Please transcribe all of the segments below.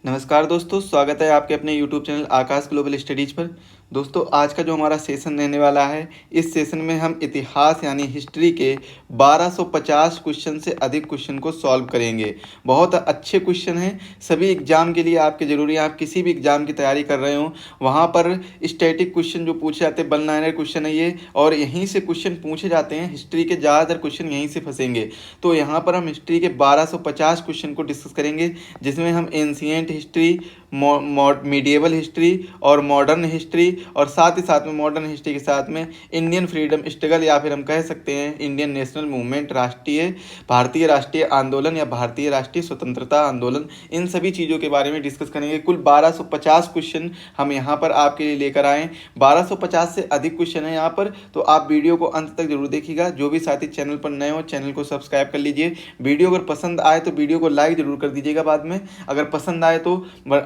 नमस्कार दोस्तों, स्वागत है आपके अपने यूट्यूब चैनल आकाश ग्लोबल स्टडीज पर। दोस्तों, आज का जो हमारा सेशन रहने वाला है, इस सेशन में हम इतिहास यानी हिस्ट्री के 1250 क्वेश्चन से अधिक क्वेश्चन को सॉल्व करेंगे। बहुत अच्छे क्वेश्चन हैं, सभी एग्जाम के लिए आपके ज़रूरी हैं। आप किसी भी एग्जाम की तैयारी कर रहे हो, वहाँ पर स्टैटिक क्वेश्चन जो पूछे जाते हैं, वन लाइनर क्वेश्चन है ये, और यहीं से क्वेश्चन पूछे जाते हैं। हिस्ट्री के ज़्यादातर क्वेश्चन यहीं से फंसेंगे। तो यहाँ पर हम हिस्ट्री के 1250 क्वेश्चन को डिस्कस करेंगे, जिसमें हम एंशिएंट हिस्ट्री, मीडिएवल हिस्ट्री और मॉडर्न हिस्ट्री, और साथ ही साथ में मॉडर्न हिस्ट्री के साथ में इंडियन फ्रीडम स्ट्रगल, या फिर हम कह सकते हैं इंडियन नेशनल मूवमेंट, भारतीय राष्ट्रीय आंदोलन या भारतीय राष्ट्रीय स्वतंत्रता आंदोलन, इन सभी चीज़ों के बारे में डिस्कस करेंगे। कुल 1250 क्वेश्चन हम यहाँ पर आपके लिए लेकर आए। 1250 से अधिक क्वेश्चन है यहाँ पर, तो आप वीडियो को अंत तक जरूर देखिएगा। जो भी साथी चैनल पर नए हो, चैनल को सब्सक्राइब कर लीजिए। वीडियो अगर पसंद आए तो वीडियो को लाइक जरूर कर दीजिएगा बाद में, अगर पसंद आए तो,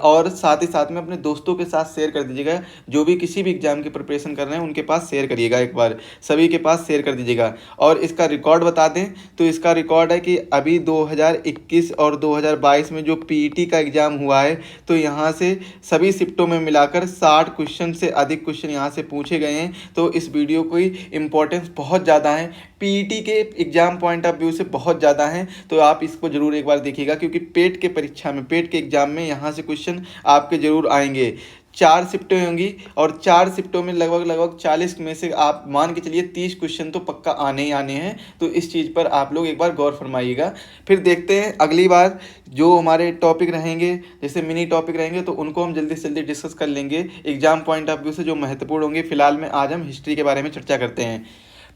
और साथ ही साथ में अपने दोस्तों के साथ शेयर कर दीजिएगा। जो भी किसी भी एग्जाम की प्रिपरेशन कर रहे हैं उनके पास शेयर करिएगा, एक बार सभी के पास शेयर कर दीजिएगा। और इसका रिकॉर्ड बता दें तो इसका रिकॉर्ड है कि अभी 2021 और 2022 में जो पीईटी का एग्ज़ाम हुआ है, तो यहाँ से सभी शिफ्टों में मिलाकर 60 क्वेश्चन से अधिक क्वेश्चन यहाँ से पूछे गए हैं। तो इस वीडियो की इम्पोर्टेंस बहुत ज़्यादा है, पीईटी के एग्जाम पॉइंट ऑफ व्यू से बहुत ज़्यादा है। तो आप इसको जरूर एक बार देखिएगा, क्योंकि पेट के परीक्षा में, पेट के एग्जाम में यहाँ से क्वेश्चन आपके जरूर आएंगे। 4 शिफ्टें होंगी, और 4 शिफ्टों में लगभग 40 में से आप मान के चलिए 30 क्वेश्चन तो पक्का आने ही आने हैं। तो इस चीज़ पर आप लोग एक बार गौर फरमाइएगा। फिर देखते हैं अगली बार जो हमारे टॉपिक रहेंगे, जैसे मिनी टॉपिक रहेंगे, तो उनको हम जल्दी से जल्दी डिस्कस कर लेंगे एग्जाम पॉइंट ऑफ व्यू से, जो महत्वपूर्ण होंगे। फिलहाल में आज हम हिस्ट्री के बारे में चर्चा करते हैं।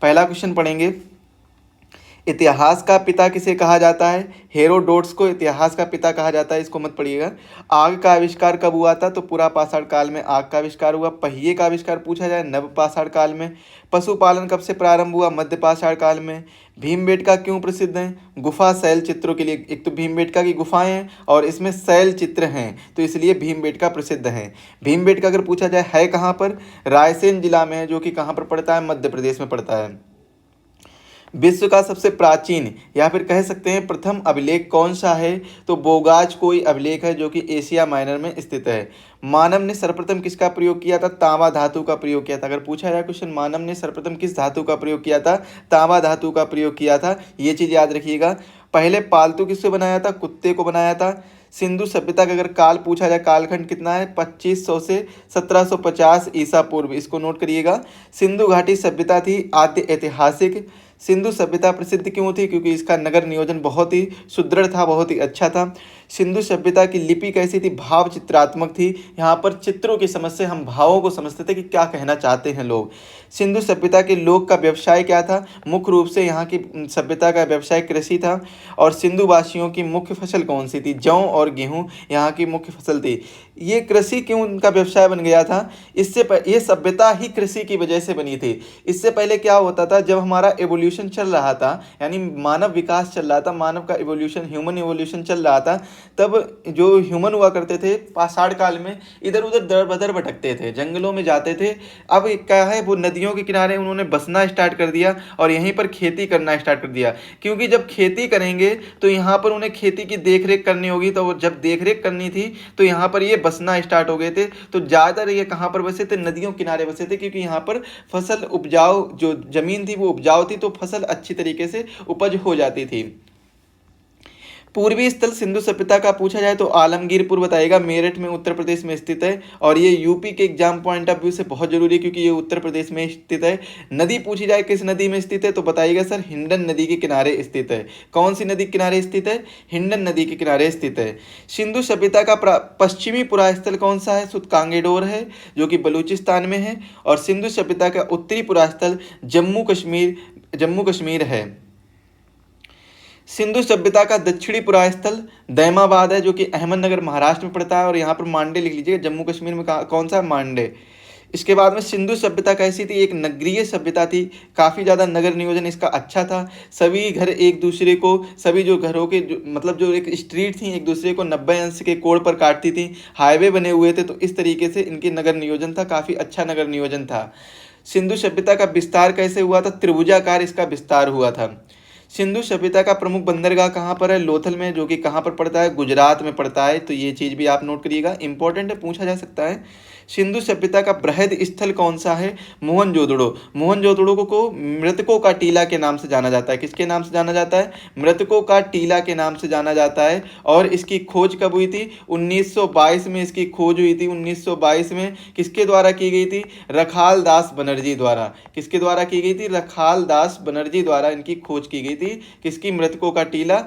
पहला क्वेश्चन पढ़ेंगे, इतिहास का पिता किसे कहा जाता है? हेरोडोट्स को इतिहास का पिता कहा जाता है, इसको मत पढ़िएगा। आग का आविष्कार कब हुआ था? तो पूरा पाषाण काल में आग का आविष्कार हुआ। पहिए का आविष्कार पूछा जाए, नव पाषाण काल में। पशुपालन कब से प्रारंभ हुआ? मध्य पाषाण काल में। भीमबेटका क्यों प्रसिद्ध है? गुफा शैल चित्रों के लिए। एक तो भीमबेटका की गुफाएं हैं और इसमें शैल चित्र हैं, तो इसलिए भीमबेटका प्रसिद्ध है। भीमबेटका अगर पूछा जाए है कहाँ पर? रायसेन जिला में है, जो कि कहाँ पर पड़ता है? मध्य प्रदेश में पड़ता है। विश्व का सबसे प्राचीन या फिर कह सकते हैं प्रथम अभिलेख कौन सा है? तो बोगाज कोई अभिलेख है, जो कि एशिया माइनर में स्थित है। मानव ने सर्वप्रथम किसका प्रयोग किया था? तांबा धातु का प्रयोग किया था। अगर पूछा जाए क्वेश्चन, मानव ने सर्वप्रथम किस धातु का प्रयोग किया था? तांबा धातु का प्रयोग किया था। ये चीज़ याद रखिएगा। पहले पालतू किससे बनाया था? कुत्ते को बनाया था। सिंधु सभ्यता का अगर काल पूछा जाए, कालखंड कितना है? 2500 से 1750 ईसा पूर्व, इसको नोट करिएगा। सिंधु घाटी सभ्यता थी आद्य ऐतिहासिक। सिंधु सभ्यता प्रसिद्ध क्यों थी? क्योंकि इसका नगर नियोजन बहुत ही सुदृढ़ था, बहुत ही अच्छा था। सिंधु सभ्यता की लिपि कैसी थी? भाव चित्रात्मक थी। यहाँ पर चित्रों की समझ से हम भावों को समझते थे कि क्या कहना चाहते हैं लोग। सिंधु सभ्यता के लोग का व्यवसाय क्या था? मुख्य रूप से यहाँ की सभ्यता का व्यवसाय कृषि था। और सिंधु वासियों की मुख्य फसल कौन सी थी? जौ और गेहूं यहाँ की मुख्य फसल थी। ये कृषि क्यों उनका व्यवसाय बन गया था? ये सभ्यता ही कृषि की वजह से बनी थी। इससे पहले क्या होता था, जब हमारा एवोल्यूशन चल रहा था, यानी मानव विकास चल रहा था, मानव का एवोल्यूशन, ह्यूमन एवोल्यूशन चल रहा था, तब जो ह्यूमन हुआ करते थे पाषाण काल में, इधर उधर दर बदर भटकते थे, जंगलों में जाते थे। अब क्या है, वो नदियों के किनारे उन्होंने बसना स्टार्ट कर दिया और यहीं पर खेती करना स्टार्ट कर दिया। क्योंकि जब खेती करेंगे तो यहाँ पर उन्हें खेती की देखरेख करनी होगी, तो जब देखरेख करनी थी तो यहाँ पर ये बसना स्टार्ट हो गए थे। तो ज़्यादातर ये कहाँ पर बसे थे? नदियों किनारे बसे थे, क्योंकि यहाँ पर फसल उपजाऊ, जो जमीन थी वो उपजाऊ थी, तो फसल अच्छी तरीके से उपज हो जाती थी। पूर्वी स्थल सिंधु सभ्यता का पूछा जाए तो आलमगीरपुर बताइएगा, मेरठ में उत्तर प्रदेश में स्थित है। और ये यूपी के एग्जाम पॉइंट ऑफ व्यू से बहुत जरूरी है, क्योंकि ये उत्तर प्रदेश में स्थित है। नदी पूछी जाए किस नदी में स्थित है, तो बताइएगा सर हिंडन नदी के किनारे स्थित है। कौन सी नदी के किनारे स्थित है? हिंडन नदी के किनारे स्थित है। सिंधु सभ्यता का पश्चिमी पुरास्थल कौन सा है? सुतकांगेडोर है, जो कि बलूचिस्तान में है। और सिंधु सभ्यता का उत्तरी पुरास्थल जम्मू कश्मीर है। सिंधु सभ्यता का दक्षिणी पुरास्थल दैमाबाद है, जो कि अहमदनगर महाराष्ट्र में पड़ता है। और यहाँ पर मांडे लिख लीजिए, जम्मू कश्मीर में कौन सा? मांडे। इसके बाद में सिंधु सभ्यता कैसी थी? एक नगरीय सभ्यता थी, काफ़ी ज़्यादा नगर नियोजन इसका अच्छा था। सभी घर एक दूसरे को, सभी जो घरों के मतलब जो एक स्ट्रीट थी, एक दूसरे को 90 अंश के कोण पर काटती थी। हाईवे बने हुए थे, तो इस तरीके से इनके नगर नियोजन था, काफ़ी अच्छा नगर नियोजन था। सिंधु सभ्यता का विस्तार कैसे हुआ था? त्रिभुजाकार इसका विस्तार हुआ था। सिंधु सभ्यता का प्रमुख बंदरगाह कहाँ पर है? लोथल में, जो कि कहाँ पर पड़ता है? गुजरात में पड़ता है। तो ये चीज़ भी आप नोट करिएगा, इंपॉर्टेंट है, पूछा जा सकता है। सिंधु सभ्यता का बृहद स्थल कौन सा है? मोहनजोदड़ो। मोहनजोदड़ो को मृतकों का टीला के नाम से जाना जाता है। किसके नाम से जाना जाता है? मृतकों का टीला के नाम से जाना जाता है। और इसकी खोज कब हुई थी? 1922 में इसकी खोज हुई थी। 1922 में किसके द्वारा की गई थी? रखाल दास बनर्जी द्वारा। किसके द्वारा की गई थी? रखाल दास बनर्जी द्वारा इनकी खोज की गई थी। किसकी? मृतकों का टीला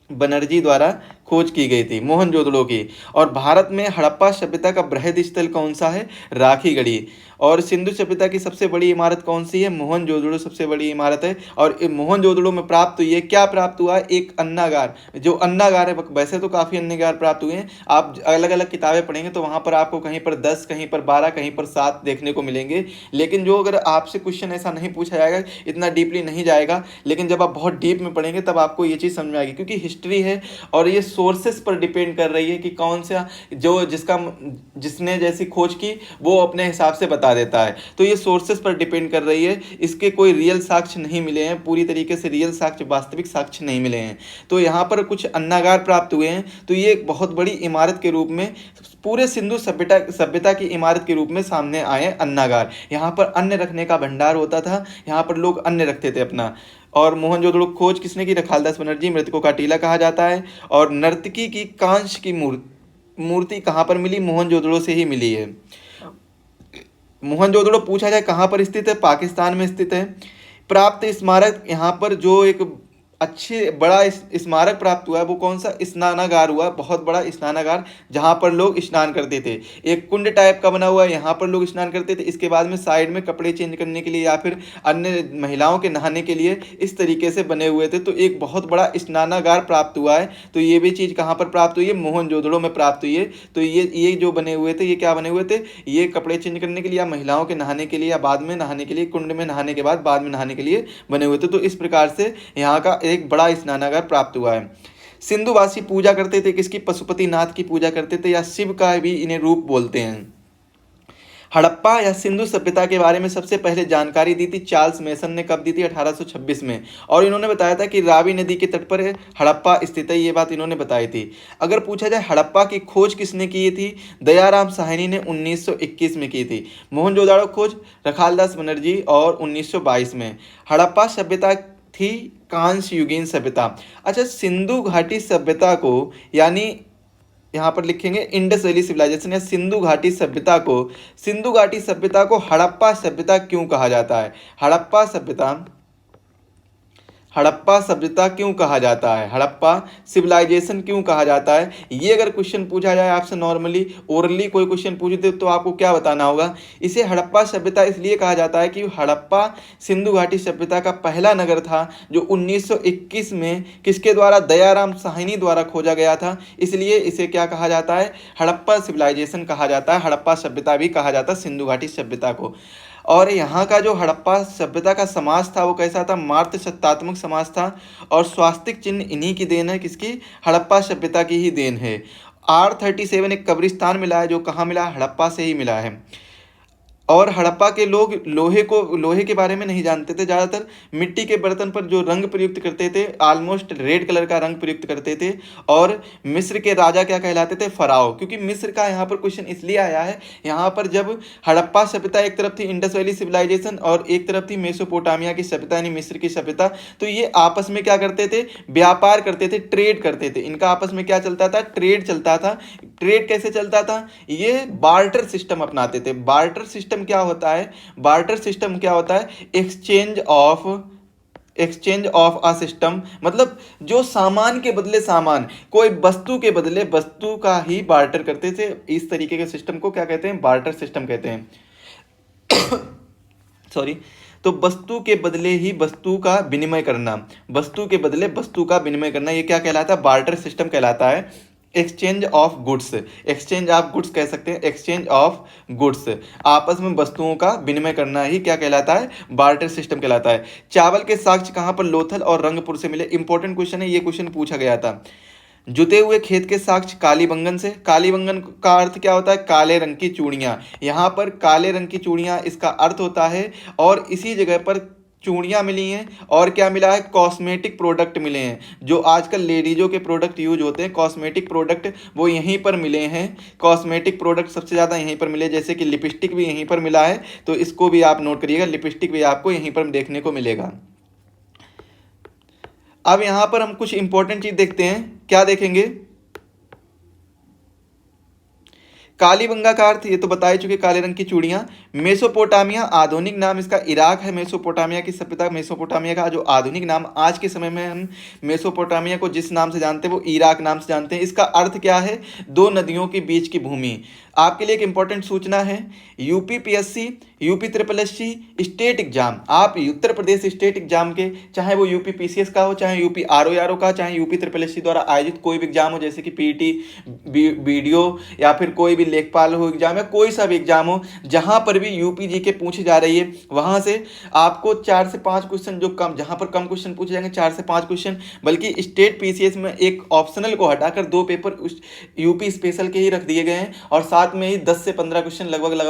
बनर्जी द्वारा खोज की गई थी, मोहनजोदड़ो की। और भारत में हड़प्पा सभ्यता का बृहद स्थल कौन सा है? राखीगढ़ी। और सिंधु सभ्यता की सबसे बड़ी इमारत कौन सी है? मोहनजोदड़ो सबसे बड़ी इमारत है। और मोहनजोदड़ो में प्राप्त हुई है, क्या प्राप्त हुआ है? एक अन्नागार। जो अन्नागार है, वैसे तो काफ़ी अन्नागार प्राप्त हुए हैं, आप अलग अलग किताबें पढ़ेंगे तो वहाँ पर आपको कहीं पर 10, कहीं पर 12, कहीं पर 7 देखने को मिलेंगे। लेकिन जो अगर आपसे क्वेश्चन ऐसा नहीं पूछा जाएगा, इतना डीपली नहीं जाएगा, लेकिन जब आप बहुत डीप में पढ़ेंगे तब आपको ये चीज़ समझ में आएगी, क्योंकि हिस्ट्री है और ये सोर्सेस पर डिपेंड कर रही है कि कौन सा जो जिसने जैसी खोज की वो अपने हिसाब से बता देता है। तो ये सोर्सेस पर डिपेंड कर रही है, इसके कोई रियल साक्ष्य नहीं मिले हैं, पूरी तरीके से रियल साक्ष्य, वास्तविक साक्ष्य नहीं मिले हैं। तो यहाँ पर कुछ अन्नागार प्राप्त हुए हैं। तो ये एक बहुत बड़ी इमारत के रूप में, पूरे सिंधु सभ्यता की इमारत के रूप में सामने आए अन्नागार। यहाँ पर अन्न रखने का भंडार होता था, यहाँ पर लोग अन्न रखते थे अपना। और मोहनजोदड़ो खोज किसने की? रखालदास बनर्जी। मृतकों का टीला कहा जाता है। और नर्तकी की कांस्य की मूर्ति कहाँ पर मिली? मोहनजोदड़ो से ही मिली है। मोहनजोदड़ो पूछा जाए कहाँ पर स्थित है? पाकिस्तान में स्थित है। प्राप्त स्मारक, यहाँ पर जो एक अच्छे बड़ा स्मारक प्राप्त हुआ है वो कौन सा? स्नानागार हुआ, बहुत बड़ा स्नानागार, जहाँ पर लोग स्नान करते थे। एक कुंड टाइप का बना हुआ है, यहाँ पर लोग स्नान करते थे। इसके बाद में साइड में कपड़े चेंज करने के लिए या फिर अन्य महिलाओं के नहाने के लिए इस तरीके से बने हुए थे। तो एक बहुत बड़ा स्नानागार प्राप्त हुआ है। तो ये भी चीज़ कहाँ पर प्राप्त हुई है? मोहनजोदड़ो में प्राप्त हुई है। तो ये जो बने हुए थे, ये क्या बने हुए थे? ये कपड़े चेंज करने के लिए या महिलाओं के नहाने के लिए या बाद में नहाने के लिए, कुंड में नहाने के बाद में नहाने के लिए बने हुए थे। तो इस प्रकार से यहाँ का एक बड़ा स्नानागार प्राप्त हुआ है। सिंधुवासी पूजा करते थे किसकी? पशुपतिनाथ की पूजा करते थे, या शिव का भी इन्हें रूप बोलते हैं। हड़प्पा या सिंधु सभ्यता के बारे में सबसे पहले जानकारी दी थी चार्ल्स मेसन ने। कब दी थी? 1826 में। और इन्होंने बताया था कि रावी नदी के तट पर हड़प्पा स्थित है, ये बात इन्होंने बताई थी। अगर पूछा जाए हड़प्पा की खोज किसने की थी? दयाराम साहनी ने 1921 में की थी। मोहनजोदड़ो खोज रखालदास बनर्जी और 1922 में। हड़प्पा सभ्यता थी कांस्य युगीन सभ्यता। अच्छा, सिंधु घाटी सभ्यता को, यानी यहाँ पर लिखेंगे इंडस वैली सिविलाइजेशन या सिंधु घाटी सभ्यता को, सिंधु घाटी सभ्यता को हड़प्पा सभ्यता क्यों कहा जाता है? हड़प्पा सभ्यता क्यों कहा जाता है? हड़प्पा सिविलाइजेशन क्यों कहा जाता है? ये अगर क्वेश्चन पूछा जाए आपसे, नॉर्मली ओरली कोई क्वेश्चन पूछ दे तो आपको क्या बताना होगा? इसे हड़प्पा सभ्यता इसलिए कहा जाता है कि हड़प्पा सिंधु घाटी सभ्यता का पहला नगर था जो 1921 में किसके द्वारा? दयाराम साहनी द्वारा खोजा गया था। इसलिए इसे क्या कहा जाता है? हड़प्पा सिविलाइजेशन कहा जाता है। हड़प्पा सभ्यता भी कहा जाता है सिंधु घाटी सभ्यता को। और यहाँ का जो हड़प्पा सभ्यता का समाज था वो कैसा था? मातृ सत्तात्मक समाज था। और स्वास्तिक चिन्ह इन्हीं की देन है, किसकी? हड़प्पा सभ्यता की ही देन है। R37 एक कब्रिस्तान मिला है, जो कहाँ मिला? हड़प्पा से ही मिला है। और हड़प्पा के लोग लोहे के बारे में नहीं जानते थे। ज़्यादातर मिट्टी के बर्तन पर जो रंग प्रयुक्त करते थे, ऑलमोस्ट रेड कलर का रंग प्रयुक्त करते थे। और मिस्र के राजा क्या कहलाते थे? फराओ। क्योंकि मिस्र का यहाँ पर क्वेश्चन इसलिए आया है, यहाँ पर जब हड़प्पा सभ्यता एक तरफ थी इंडस वैली सिविलाइजेशन और एक तरफ थी मेसोपोटामिया की सभ्यता यानी मिस्र की सभ्यता, तो ये आपस में क्या करते थे? व्यापार करते थे, ट्रेड करते थे। इनका आपस में क्या चलता था? ट्रेड चलता था। ट्रेड कैसे चलता था? ये बार्टर सिस्टम अपनाते थे। बार्टर सिस्टम क्या होता है? बार्टर सिस्टम क्या होता है? एक्सचेंज ऑफ अ सिस्टम, मतलब जो सामान के बदले सामान, कोई वस्तु के बदले वस्तु का ही बार्टर करते थे। इस तरीके के सिस्टम को क्या कहते हैं? बार्टर सिस्टम कहते हैं। सॉरी। तो वस्तु के बदले ही वस्तु का विनिमय करना, वस्तु के बदले वस्तु का विनिमय करना, ये क्या कहलाता है? बार्टर सिस्टम कहलाता है। Exchange of goods, exchange of goods कह सकते हैं। एक्सचेंज ऑफ गुड्स, आपस में वस्तुओं का विनिमय करना ही क्या कहलाता है? बार्टर सिस्टम कहलाता है। चावल के साक्ष्य कहाँ पर? लोथल और रंगपुर से मिले। इंपॉर्टेंट क्वेश्चन है, ये क्वेश्चन पूछा गया था। जुते हुए खेत के साक्ष्य कालीबंगन से। कालीबंगन का अर्थ क्या होता है? काले रंग की चूड़ियाँ। यहाँ पर काले रंग की चूड़ियाँ इसका अर्थ होता है। और इसी जगह पर चूड़ियाँ मिली हैं और क्या मिला है, कॉस्मेटिक प्रोडक्ट मिले हैं। जो आजकल लेडीज़ों के प्रोडक्ट यूज होते हैं कॉस्मेटिक प्रोडक्ट, वो यहीं पर मिले हैं। कॉस्मेटिक प्रोडक्ट सबसे ज़्यादा यहीं पर मिले, जैसे कि लिपस्टिक भी यहीं पर मिला है, तो इसको भी आप नोट करिएगा, लिपस्टिक भी आपको यहीं पर देखने को मिलेगा। अब यहाँ पर हम कुछ इंपॉर्टेंट चीज़ देखते हैं, क्या देखेंगे, कालीबंगा का अर्थ ये तो बता ही चुके, काले रंग की चूड़ियां। मेसोपोटामिया आधुनिक नाम इसका इराक है। मेसोपोटामिया की सभ्यता, मेसोपोटामिया का जो आधुनिक नाम आज के समय में हम मेसोपोटामिया को जिस नाम से जानते हैं वो इराक नाम से जानते हैं। इसका अर्थ क्या है, दो नदियों के बीच की भूमि। आपके लिए एक इंपॉर्टेंट सूचना है, UPPSC, UP triple SC state exam, आप उत्तर प्रदेश स्टेट एग्जाम के, चाहे वो यूपी पीसीएस का हो, चाहे यूपी आरओ का, चाहे यूपी ट्रिपल एससी द्वारा आयोजित कोई भी एग्जाम हो, जैसे कि पीटी, वीडियो, या फिर कोई भी लेखपाल हो एग्जाम, या कोई सा भी एग्जाम हो, जहां पर भी यूपी जी के पूछे जा रही है, वहां से आपको 4 से 5 क्वेश्चन, जो कम, जहां पर कम क्वेश्चन पूछे जाएंगे 4 से 5 क्वेश्चन, बल्कि स्टेट पीसीएस में एक ऑप्शनल को हटाकर 2 पेपर यूपी स्पेशल के ही रख दिए गए हैं, और साथ में ही 10 से 15 क्वेश्चन लगभग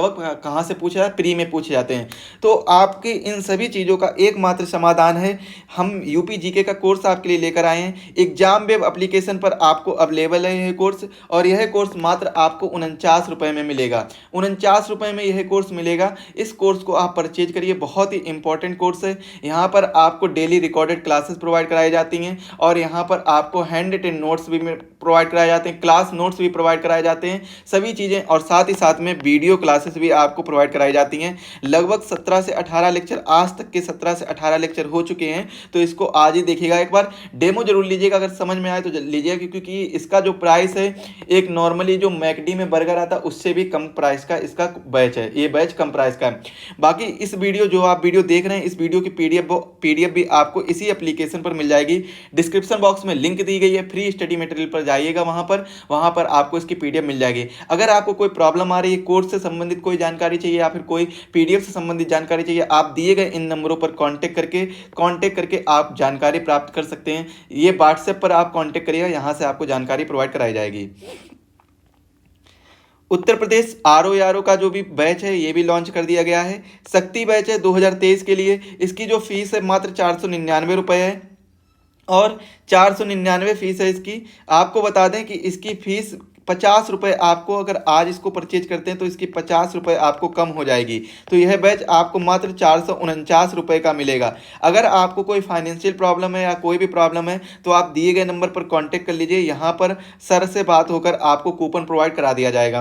कहाँ से पूछे जाते, प्री में पूछे जाते हैं। तो आपके इन सभी चीज़ों का एकमात्र समाधान है, हम यूपी जीके का कोर्स आपके लिए लेकर आए हैं। एग्जाम वेब एप्लीकेशन पर आपको अवेलेबल है यह कोर्स, और यह कोर्स मात्र आपको 49 रुपये में मिलेगा। 49 रुपये में यह कोर्स मिलेगा। इस कोर्स को आप परचेज करिए, बहुत ही इंपॉर्टेंट कोर्स है। यहाँ पर आपको डेली रिकॉर्डेड क्लासेस प्रोवाइड कराई जाती हैं, और यहाँ पर आपको हैंड रिटन नोट्स भी प्रोवाइड कराए जाते हैं, क्लास नोट्स भी प्रोवाइड कराए जाते हैं, सभी चीज़ें, और साथ ही साथ में वीडियो क्लासेस भी आपको प्रोवाइड कराई जाती हैं। लगभग 17 से 18 लेक्चर, आज तक के 17 से 18 लेक्चर हो चुके हैं, तो इसको आज ही देखिएगा, एक बार डेमो जरूर लीजिएगा, अगर समझ में आए तो लीजिएगा, क्योंकि इसका जो प्राइस है, एक नॉर्मली जो मैकडी में बर्गर आता है उससे भी कम प्राइस का इसका बैच है, ये बैच कम प्राइस का है। बाकी इस वीडियो, जो आप वीडियो देख रहे हैं, इस वीडियो की पीडीएफ भी आपको इसी एप्लीकेशन पर मिल जाएगी। डिस्क्रिप्शन बॉक्स में लिंक दी गई है, फ्री स्टडी मटेरियल पर जाइएगा, वहां पर आपको इसकी पीडीएफ मिल जाएगी। अगर आपको कोई प्रॉब्लम आ रही है, कोर्स से संबंधित कोई जानकारी चाहिए, या फिर कोई पीडीएफ से संबंधित जानकारी चाहिए, आप दिए गए इन नंबरों पर कांटेक्ट करके आप जानकारी प्राप्त कर सकते हैं। ये व्हाट्सएप पर आप कांटेक्ट करिएगा, यहां से आपको जानकारी प्रोवाइड कराई जाएगी। उत्तर प्रदेश आरओ का जो भी बैच है, ये भी लॉन्च कर दिया गया है। शक्ति बैच है 2023 के लिए, इसकी जो फीस है मात्र 499 रुपये है, और 499 फीस है इसकी। आपको बता दें कि इसकी फीस 50 रुपये, आपको अगर आज इसको परचेज करते हैं तो इसकी 50 रुपये आपको कम हो जाएगी। तो यह बैच आपको मात्र 449 रुपये का मिलेगा। अगर आपको कोई फाइनेंशियल प्रॉब्लम है या कोई भी प्रॉब्लम है, तो आप दिए गए नंबर पर कांटेक्ट कर लीजिए, यहाँ पर सर से बात होकर आपको कूपन प्रोवाइड करा दिया जाएगा।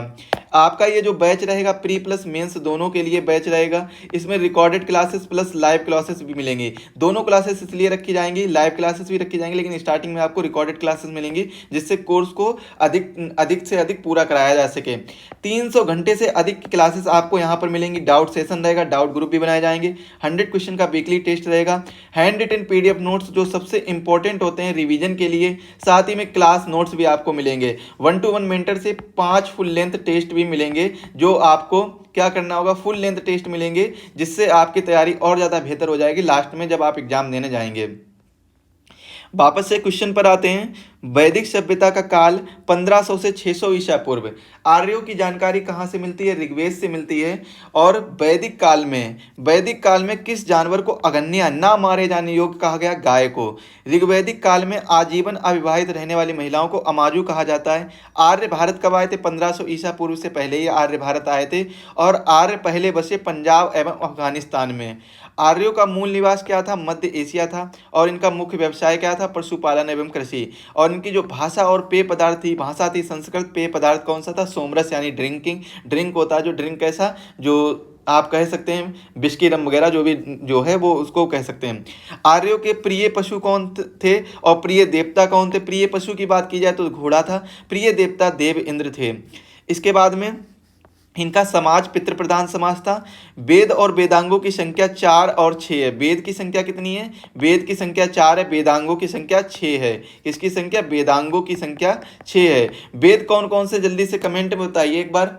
आपका ये जो बैच रहेगा, प्री प्लस मेंस दोनों के लिए बैच रहेगा। इसमें recorded classes plus live classes भी मिलेंगी। दोनों क्लासेस इसलिए रखी जाएंगी, लाइव क्लासेस भी रखी जाएंगी, लेकिन स्टार्टिंग में आपको रिकॉर्डेड क्लासेस मिलेंगी, जिससे कोर्स को अधिक से अधिक पूरा कराया जा सके। 300 घंटे से अधिक की क्लासेस आपको यहाँ पर मिलेंगी। डाउट सेशन रहेगा, डाउट ग्रुप भी बनाए जाएंगे, 100 क्वेश्चन का वीकली टेस्ट रहेगा, हैंड रिटन पीडीएफ नोट्स जो सबसे इंपॉर्टेंट होते हैं रिवीजन के लिए, साथ ही में क्लास नोट्स भी आपको मिलेंगे। 1-to-1 मेंटर से 5 फुल लेंथ टेस्ट भी मिलेंगे, जो आपको क्या करना होगा, फुल लेंथ टेस्ट मिलेंगे, जिससे आपकी तैयारी और ज़्यादा बेहतर हो जाएगी लास्ट में जब आप एग्जाम देने जाएंगे। वापस से क्वेश्चन पर आते हैं। वैदिक सभ्यता का काल 1500 से 600 ईसा पूर्व। आर्यों की जानकारी कहाँ से मिलती है, ऋग्वेद से मिलती है। और वैदिक काल में किस जानवर को अगन्य ना मारे जाने योग्य कहा गया, गाय को। ऋग्वैदिक काल में आजीवन अविवाहित रहने वाली महिलाओं को अमाजू कहा जाता है। आर्य भारत कब आए थे, 1500 ईसा पूर्व से पहले ही आर्य भारत आए थे, और आर्य पहले बसे पंजाब एवं अफगानिस्तान में। आर्यों का मूल निवास क्या था, मध्य एशिया था, और इनका मुख्य व्यवसाय क्या था, पशुपालन एवं कृषि। और इनकी जो भाषा और पेय पदार्थ थी, भाषा थी संस्कृत, पेय पदार्थ कौन सा था, सोमरस, यानी ड्रिंक होता है जो ड्रिंक, कैसा, जो आप कह सकते हैं बिस्की रम वगैरह जो भी जो है वो उसको कह सकते हैं। आर्यों के प्रिय पशु कौन थे और प्रिय देवता कौन थे। प्रिय पशु की बात की जाए तो घोड़ा था, प्रिय देवता देव इंद्र थे। इसके बाद में इनका समाज पितृ प्रधान समाज था। वेद और वेदांगों की संख्या 4 और 6 है। वेद की संख्या कितनी है, वेद की संख्या 4 है, वेदांगों की संख्या 6 है। किसकी संख्या, वेदांगों की संख्या 6 है। वेद कौन कौन से, जल्दी से कमेंट में बताइए एक बार।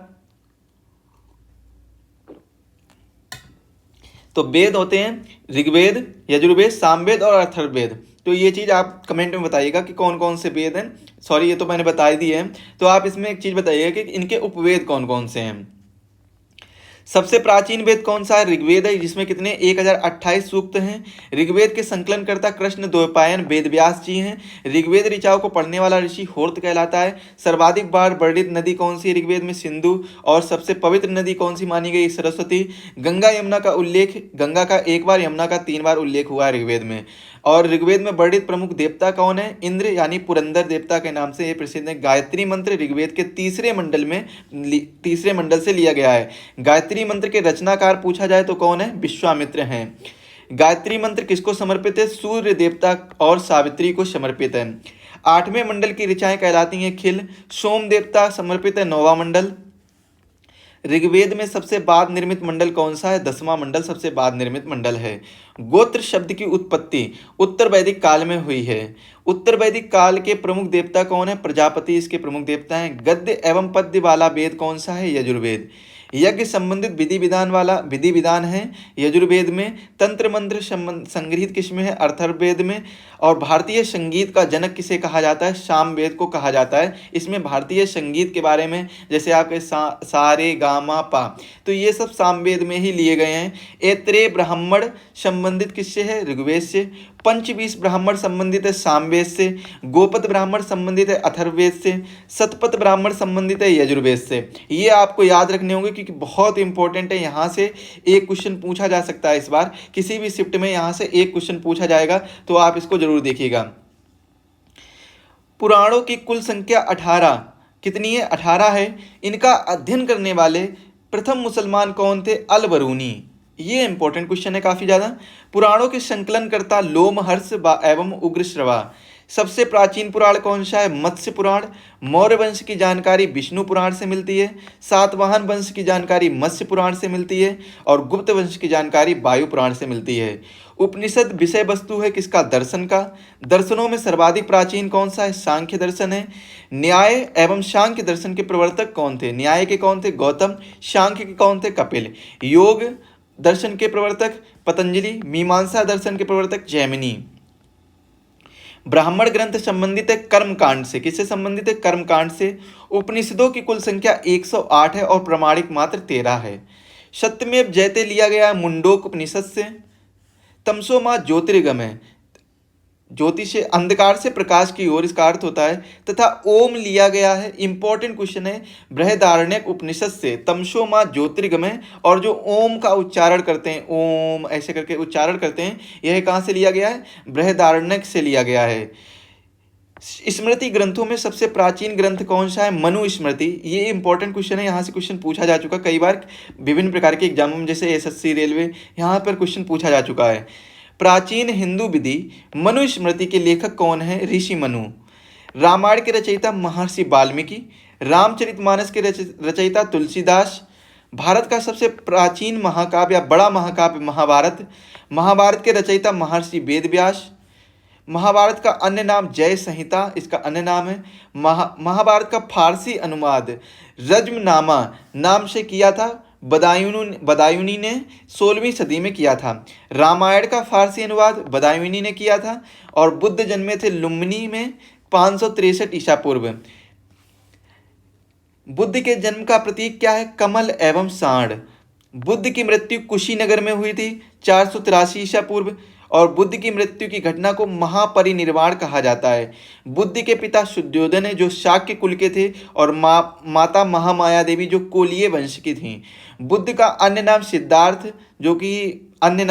तो वेद होते हैं ऋग्वेद, यजुर्वेद, सामवेद और अथर्ववेद। तो ये चीज़ आप कमेंट में बताइएगा कि कौन कौन से वेद हैं। सॉरी, ये तो मैंने बता ही दी है। तो आप इसमें एक चीज़ बताइएगा कि इनके उपवेद कौन कौन से हैं। सबसे प्राचीन वेद कौन सा है? ऋग्वेद है, जिसमें कितने 1028 सूक्त हैं। ऋग्वेद के संकलनकर्ता कृष्ण द्वैपायन वेदव्यास जी हैं। ऋग्वेद ऋचाओं को पढ़ने वाला ऋषि होर्त कहलाता है। सर्वाधिक बार वर्णित नदी कौन सी है ऋग्वेद में? सिंधु। और सबसे पवित्र नदी कौन सी मानी गई? सरस्वती। गंगा यमुना का उल्लेख, गंगा का 1 बार, यमुना का 3 बार उल्लेख हुआ है ऋग्वेद में। और ऋग्वेद में वर्णित प्रमुख देवता कौन है? इंद्र यानी पुरंदर देवता के नाम से ये प्रसिद्ध है। गायत्री मंत्र ऋग्वेद के तीसरे मंडल से लिया गया है। गायत्री मंत्र के रचनाकार पूछा जाए तो कौन है? विश्वामित्र हैं। गायत्री मंत्र किसको समर्पित है? सूर्य देवता और सावित्री को समर्पित है। 8वें मंडल की ऋचाएं कहलाती हैं खिल। सोम देवता समर्पित है 9वां मंडल। ऋग्वेद में सबसे बाद निर्मित मंडल कौन सा है? 10वां मंडल सबसे बाद निर्मित मंडल है। गोत्र शब्द की उत्पत्ति उत्तर वैदिक काल में हुई है। उत्तर वैदिक काल के प्रमुख देवता कौन है? प्रजापति इसके प्रमुख देवता हैं। गद्य एवं पद्य वाला वेद कौन सा है? यजुर्वेद। यज्ञ संबंधित विधि विधान है यजुर्वेद में। तंत्र मंत्र संग्रहित किसमें है? अथर्ववेद में। और भारतीय संगीत का जनक किसे कहा जाता है? सामवेद को कहा जाता है। इसमें भारतीय संगीत के बारे में जैसे आपके सा रे गा मा पा, तो ये सब सामवेद में ही लिए गए हैं। ऐत्रेय ब्राह्मण संबंधित किससे है? ऋग्वेद से। पंचवीस ब्राह्मण संबंधित है सामवेद से। गोपद ब्राह्मण संबंधित है अथर्ववेद से। शतपथ ब्राह्मण संबंधित है यजुर्वेद से। ये आपको याद रखने होंगे क्योंकि बहुत इंपॉर्टेंट है। यहाँ से एक क्वेश्चन पूछा जा सकता है। इस बार किसी भी शिफ्ट में यहाँ से एक क्वेश्चन पूछा जाएगा, तो आप इसको जरूर देखिएगा। पुराणों की कुल संख्या 18 कितनी है? 18 है। इनका अध्ययन करने वाले प्रथम मुसलमान कौन थे? अल बरूनी। ये इंपॉर्टेंट क्वेश्चन है काफी ज्यादा। पुराणों के संकलनकर्ता लोमहर्ष एवं उग्रश्रवा। सबसे प्राचीन पुराण कौन सा है? मत्स्य पुराण। मौर्य वंश की जानकारी विष्णु पुराण से मिलती है। सातवाहन वंश की जानकारी मत्स्य पुराण से मिलती है। और गुप्त वंश की जानकारी वायु पुराण से मिलती है। उपनिषद विषय वस्तु है किसका? दर्शन का। दर्शनों में सर्वाधिक प्राचीन कौन सा है? सांख्य दर्शन है। न्याय एवं सांख्य दर्शन के प्रवर्तक कौन थे? न्याय के कौन थे? गौतम। सांख्य के कौन थे? कपिल। योग दर्शन के प्रवर्तक पतंजलि। मीमांसा दर्शन के प्रवर्तक जैमिनी। ब्राह्मण ग्रंथ संबंधित है कर्मकांड से। किससे संबंधित है? कर्मकांड से। उपनिषदों की कुल संख्या 108 है और प्रमाणिक मात्र 13 है। सत्यमेव जयते लिया गया है मुंडोक उपनिषद से। तमसो मां ज्योतिर्गमय, ज्योति से अंधकार से प्रकाश की ओर, इसका अर्थ होता है। तथा ओम लिया गया है, इंपॉर्टेंट क्वेश्चन है, बृहदारण्यक उपनिषद से। तमसो मां ज्योतिर्गमय, और जो ओम का उच्चारण करते हैं, ओम ऐसे करके उच्चारण करते हैं, यह कहाँ से लिया गया है? बृहदारण्यक से लिया गया है। स्मृति ग्रंथों में सबसे प्राचीन ग्रंथ कौन सा है? मनु स्मृति। ये इंपॉर्टेंट क्वेश्चन है, यहाँ से क्वेश्चन पूछा जा चुका कई बार विभिन्न प्रकार के एग्जामों में, जैसे एसएससी, रेलवे, यहाँ पर क्वेश्चन पूछा जा चुका है। प्राचीन हिंदू विधि मनुस्मृति के लेखक कौन है? ऋषि मनु। रामायण के रचयिता महर्षि वाल्मीकि। रामचरितमानस के रचयिता तुलसीदास। भारत का सबसे प्राचीन महाकाव्य या बड़ा महाकाव्य महाभारत। महाभारत के रचयिता महर्षि वेदव्यास। महाभारत का अन्य नाम जय संहिता, इसका अन्य नाम है। महाभारत का फारसी अनुवाद रज्मनामा नाम से किया था बदायूनी ने 16वीं सदी में किया था। रामायण का फारसी अनुवाद बदायूनी ने किया था। और बुद्ध जन्मे थे लुम्बिनी में 563 ईसा पूर्व। बुद्ध के जन्म का प्रतीक क्या है? कमल एवं सांड। बुद्ध की मृत्यु कुशीनगर में हुई थी 483 ईसा पूर्व। और बुद्ध की मृत्यु की घटना को महापरिनिर्वाण कहा जाता है। बुद्ध के पिता शुद्धोधन है जो शाक्य कुल के थे, और माता महामाया देवी जो कोलीय वंश की थीं। बुद्ध का अन्य नाम सिद्धार्थ, जो कि अन्य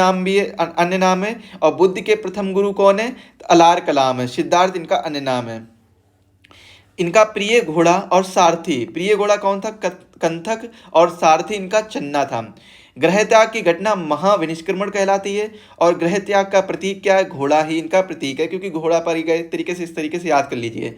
नाम है। और बुद्ध के प्रथम गुरु कौन है? अलार कलाम है। सिद्धार्थ इनका अन्य नाम है। इनका प्रिय घोड़ा और सारथी, प्रिय घोड़ा कौन था? कंथक। और सारथी इनका चन्ना था। ग्रह त्याग की घटना महाविनिष्क्रमण कहलाती है। और ग्रह त्याग का प्रतीक क्या है? घोड़ा ही इनका प्रतीक है, क्योंकि घोड़ा पर ही गए तरीके से, इस तरीके से याद कर लीजिए।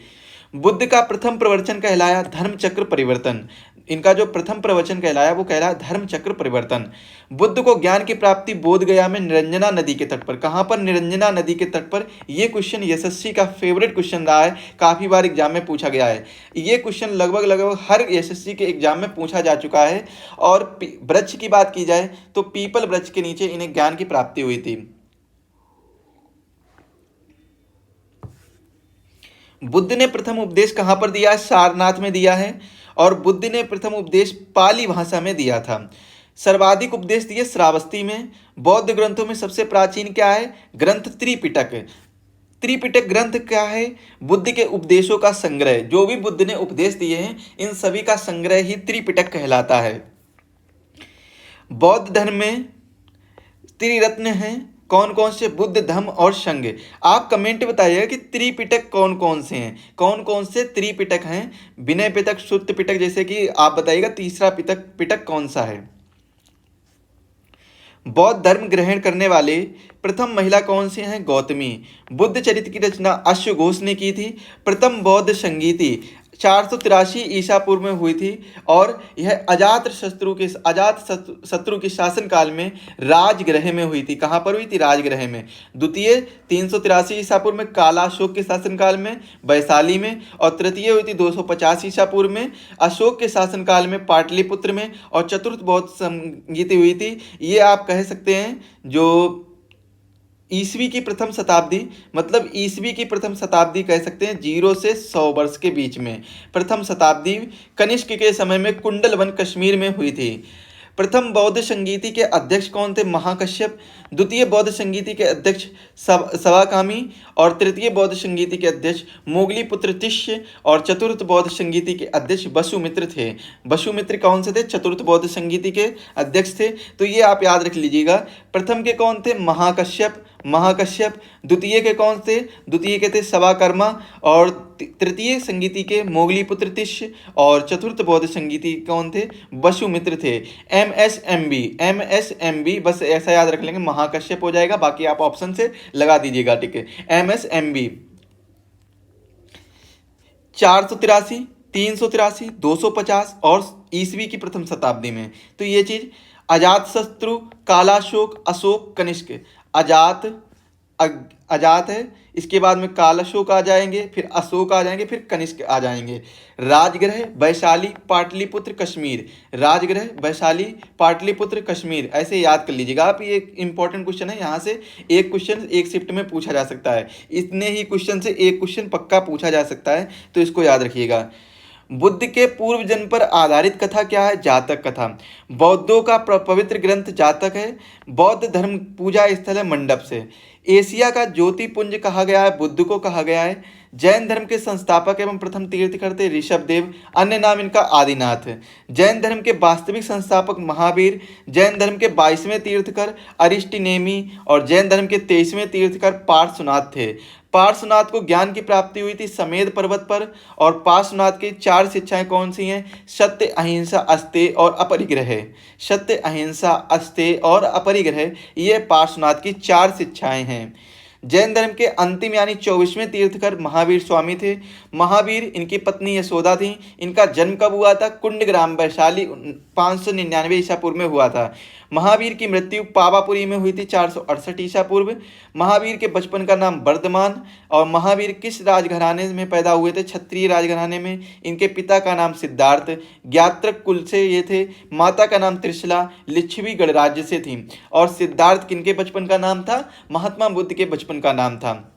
बुद्ध का प्रथम प्रवचन कहलाया धर्म चक्र परिवर्तन। इनका जो प्रथम प्रवचन कहलाया वो कहलाया धर्म चक्र परिवर्तन। बुद्ध को ज्ञान की प्राप्ति बोध गया में निरंजना नदी के तट पर। कहाँ पर? निरंजना नदी के तट पर। ये क्वेश्चन एसएससी का फेवरेट क्वेश्चन रहा है, काफी बार एग्जाम में पूछा गया है। ये क्वेश्चन लगभग हर एसएससी के एग्जाम में पूछा जा चुका है। और वृक्ष की बात की जाए तो पीपल वृक्ष के नीचे इन्हें ज्ञान की प्राप्ति हुई थी। बुद्ध ने प्रथम उपदेश कहाँ पर दिया है? सारनाथ में दिया है। और बुद्ध ने प्रथम उपदेश पाली भाषा में दिया था। सर्वाधिक उपदेश दिए श्रावस्ती में। बौद्ध ग्रंथों में सबसे प्राचीन क्या है? ग्रंथ त्रिपिटक। त्रिपिटक ग्रंथ क्या है? बुद्ध के उपदेशों का संग्रह, जो भी बुद्ध ने उपदेश दिए हैं इन सभी का संग्रह ही त्रिपिटक कहलाता है। बौद्ध धर्म में त्रिरत्न हैं, कौन कौन से? बुद्ध, धम्म और संघ। आप कमेंट बताइएगा कि त्रिपिटक कौन कौन से हैं, कौन कौन से त्रिपिटक हैं। विनय पिटक, सुत्त पिटक, जैसे कि आप बताइएगा तीसरा पिटक कौन सा है। बौद्ध धर्म ग्रहण करने वाले प्रथम महिला कौन सी हैं? गौतमी। बुद्ध चरित्र की रचना अश्वघोष ने की थी। प्रथम बौद्ध संगीति 483 ईसा पूर्व में हुई थी और यह अजात शत्रु के शासनकाल में राजगृह में हुई थी। कहाँ पर हुई थी? राजगृह में। द्वितीय 383 ईसा पूर्व में कालाशोक के शासनकाल में वैशाली में, और तृतीय हुई थी 250 ईसा पूर्व में अशोक के शासनकाल में पाटलिपुत्र में, और चतुर्थ बौद्ध संगीति हुई थी, ये आप कह सकते हैं जो ईसवी की प्रथम शताब्दी, मतलब ईसवी की प्रथम शताब्दी कह सकते हैं 0 से 100 वर्ष के बीच में। प्रथम शताब्दी कनिष्क के समय में कुंडलवन कश्मीर में हुई थी। प्रथम बौद्ध संगीति के अध्यक्ष कौन थे? महाकश्यप। द्वितीय बौद्ध संगीति के अध्यक्ष सवाकामी, और तृतीय बौद्ध संगीति के अध्यक्ष मोगलीपुत्र तिष्य, और चतुर्थ बौद्ध संगीति के अध्यक्ष वसुमित्र थे। वसुमित्र कौन से थे? चतुर्थ बौद्ध संगीति के अध्यक्ष थे। तो ये आप याद रख लीजिएगा। प्रथम के कौन थे? महाकश्यप। द्वितीय के कौन थे? द्वितीय के थे सवाकर्मा, और तृतीय संगीति के मोगलीपुत्र तिष्य, और चतुर्थ बौद्ध संगीति कौन थे? वसुमित्र थे। MSMB बस ऐसा याद रख लेंगे, महाकश्यप हो जाएगा, बाकी आप ऑप्शन से लगा दीजिएगा, ठीक है। MSMB 483, 383, 250 और ईसवी की प्रथम शताब्दी में। तो ये चीज अजातशत्रु, कालाशोक, अशोक, कनिष्क। अजात है, इसके बाद में कालाशोक आ जाएंगे, फिर अशोक आ जाएंगे, फिर कनिष्क आ जाएंगे। राजगृह, वैशाली, पाटलिपुत्र, कश्मीर। राजगृह, वैशाली, पाटलिपुत्र, कश्मीर, ऐसे याद कर लीजिएगा आप। ये एक इंपॉर्टेंट क्वेश्चन है, यहाँ से एक क्वेश्चन एक शिफ्ट में पूछा जा सकता है। इतने ही क्वेश्चन से एक क्वेश्चन पक्का पूछा जा सकता है, तो इसको याद रखिएगा। बुद्ध के पूर्व जन्म पर आधारित कथा क्या है? जातक कथा। बौद्धों का पवित्र ग्रंथ जातक है। बौद्ध धर्म पूजा स्थल है मंडप से। एशिया का ज्योतिपुंज कहा गया है, बुद्ध को कहा गया है। जैन धर्म के संस्थापक एवं प्रथम तीर्थकर थे ऋषभदेव, अन्य नाम इनका आदिनाथ। जैन धर्म के वास्तविक संस्थापक महावीर। जैन धर्म के 22वें तीर्थकर अरिष्टिनेमी, और जैन धर्म के 23वें तीर्थकर पार्श्वनाथ थे। पार्श्वनाथ को ज्ञान की प्राप्ति हुई थी समेध पर्वत पर, और पार्श्वनाथ की 4 शिक्षाएं कौन सी हैं? सत्य, अहिंसा, अस्तेय और अपरिग्रह। सत्य, अहिंसा, अस्तेय और अपरिग्रह, ये पार्श्वनाथ की 4 शिक्षाएं हैं। जैन धर्म के अंतिम यानी 24वें तीर्थकर महावीर स्वामी थे। महावीर, इनकी पत्नी यशोदा थी। इनका जन्म कब हुआ था? कुंडग्राम, वैशाली 599 ईसा पूर्व में हुआ था। महावीर की मृत्यु पावापुरी में हुई थी 468 ईसा पूर्व। महावीर के बचपन का नाम वर्धमान। और महावीर किस राजघराने में पैदा हुए थे? क्षत्रिय राजघराने में। इनके पिता का नाम सिद्धार्थ, ज्ञात्रक कुल से ये थे। माता का नाम त्रिशला, लिच्छवी गणराज्य से थी। और सिद्धार्थ किनके बचपन का नाम था? महात्मा बुद्ध के बचपन का नाम था।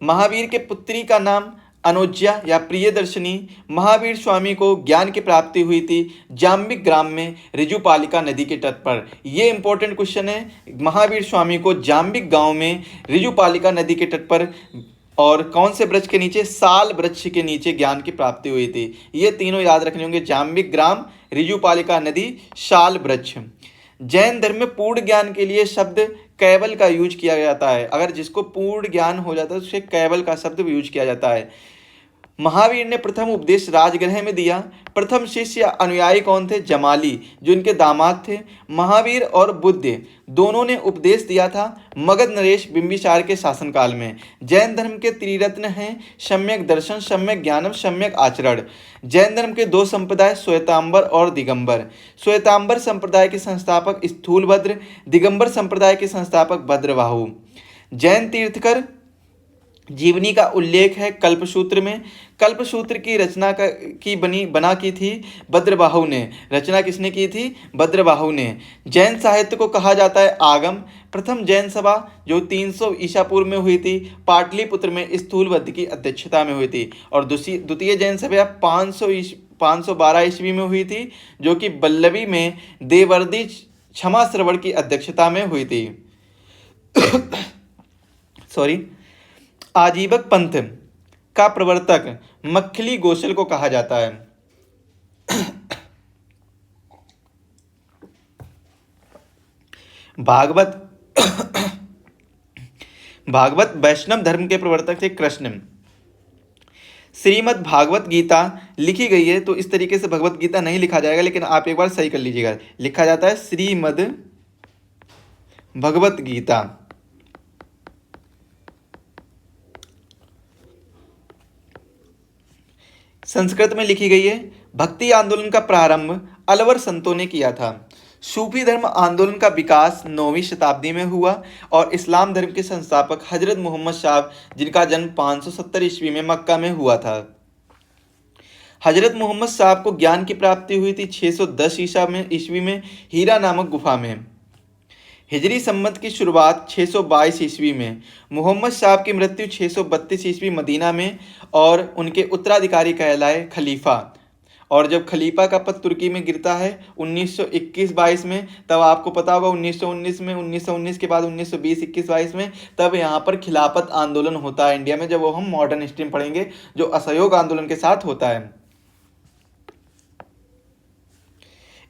महावीर के पुत्री का नाम अनुज्या या प्रियदर्शनी। महावीर स्वामी को ज्ञान की प्राप्ति हुई थी जाम्बिक ग्राम में ऋजुपालिका नदी के तट पर। ये इंपॉर्टेंट क्वेश्चन है। महावीर स्वामी को जाम्बिक गांव में ऋजुपालिका नदी के तट पर और कौन से वृक्ष के नीचे? साल वृक्ष के नीचे ज्ञान की प्राप्ति हुई थी। ये तीनों याद रखने होंगे, जाम्बिक ग्राम, ऋजुपालिका नदी, साल वृक्ष। जैन धर्म में पूर्ण ज्ञान के लिए शब्द कैवल का यूज किया जाता है। अगर जिसको पूर्ण ज्ञान हो जाता है तो उसे कैवल का शब्द यूज किया जाता है। महावीर ने प्रथम उपदेश राजगृह में दिया। प्रथम शिष्य या अनुयायी कौन थे? जमाली, जो इनके दामाद थे। महावीर और बुद्ध दोनों ने उपदेश दिया था मगध नरेश बिंबिसार के शासनकाल में। जैन धर्म के त्रिरत्न हैं सम्यक दर्शन, सम्यक ज्ञानम, सम्यक आचरण। जैन धर्म के 2 संप्रदाय श्वेतांबर और दिगंबर। श्वेतांबर संप्रदाय के संस्थापक स्थूलभद्र, दिगंबर संप्रदाय के संस्थापक भद्रबाहु। जैन तीर्थकर जीवनी का उल्लेख है कल्पसूत्र में। कल्पसूत्र की रचना की थी भद्रबाहु ने। रचना किसने की थी? भद्रबाहु ने। जैन साहित्य को कहा जाता है आगम। प्रथम जैन सभा जो 300 ईसा पूर्व में हुई थी पाटलिपुत्र में स्थूलभद्र की अध्यक्षता में हुई थी। और द्वितीय जैन सभा 512 ईस्वी में हुई थी, जो कि बल्लभी में देवर्षि क्षमा श्रवण की अध्यक्षता में हुई थी। सॉरी। आजीवक पंथ का प्रवर्तक मक्खली गोसल को कहा जाता है। भागवत भागवत वैष्णव धर्म के प्रवर्तक थे कृष्ण। श्रीमद् भागवत गीता लिखी गई है, तो इस तरीके से भगवत गीता नहीं लिखा जाएगा, लेकिन आप एक बार सही कर लीजिएगा, लिखा जाता है श्रीमद् भगवत गीता। संस्कृत में लिखी गई है। भक्ति आंदोलन का प्रारंभ अलवर संतों ने किया था। सूफी धर्म आंदोलन का विकास 9वीं शताब्दी में हुआ और इस्लाम धर्म के संस्थापक हजरत मोहम्मद साहब, जिनका जन्म 570 ईस्वी में मक्का में हुआ था। हजरत मोहम्मद साहब को ज्ञान की प्राप्ति हुई थी 610 ईस्वी में हीरा नामक गुफा में। हिजरी सम्मत की शुरुआत 622 ईस्वी में। मोहम्मद साहब की मृत्यु 632 ईस्वी मदीना में और उनके उत्तराधिकारी कहलाए खलीफा। और जब खलीफा का पद तुर्की में गिरता है 1921-22 में, तब आपको पता होगा 1919 में, 1919 के बाद 1920-21-22 में, तब यहाँ पर खिलाफत आंदोलन होता है इंडिया में, जब वो हम मॉडर्न हिस्ट्री में पढ़ेंगे, जो असहयोग आंदोलन के साथ होता है।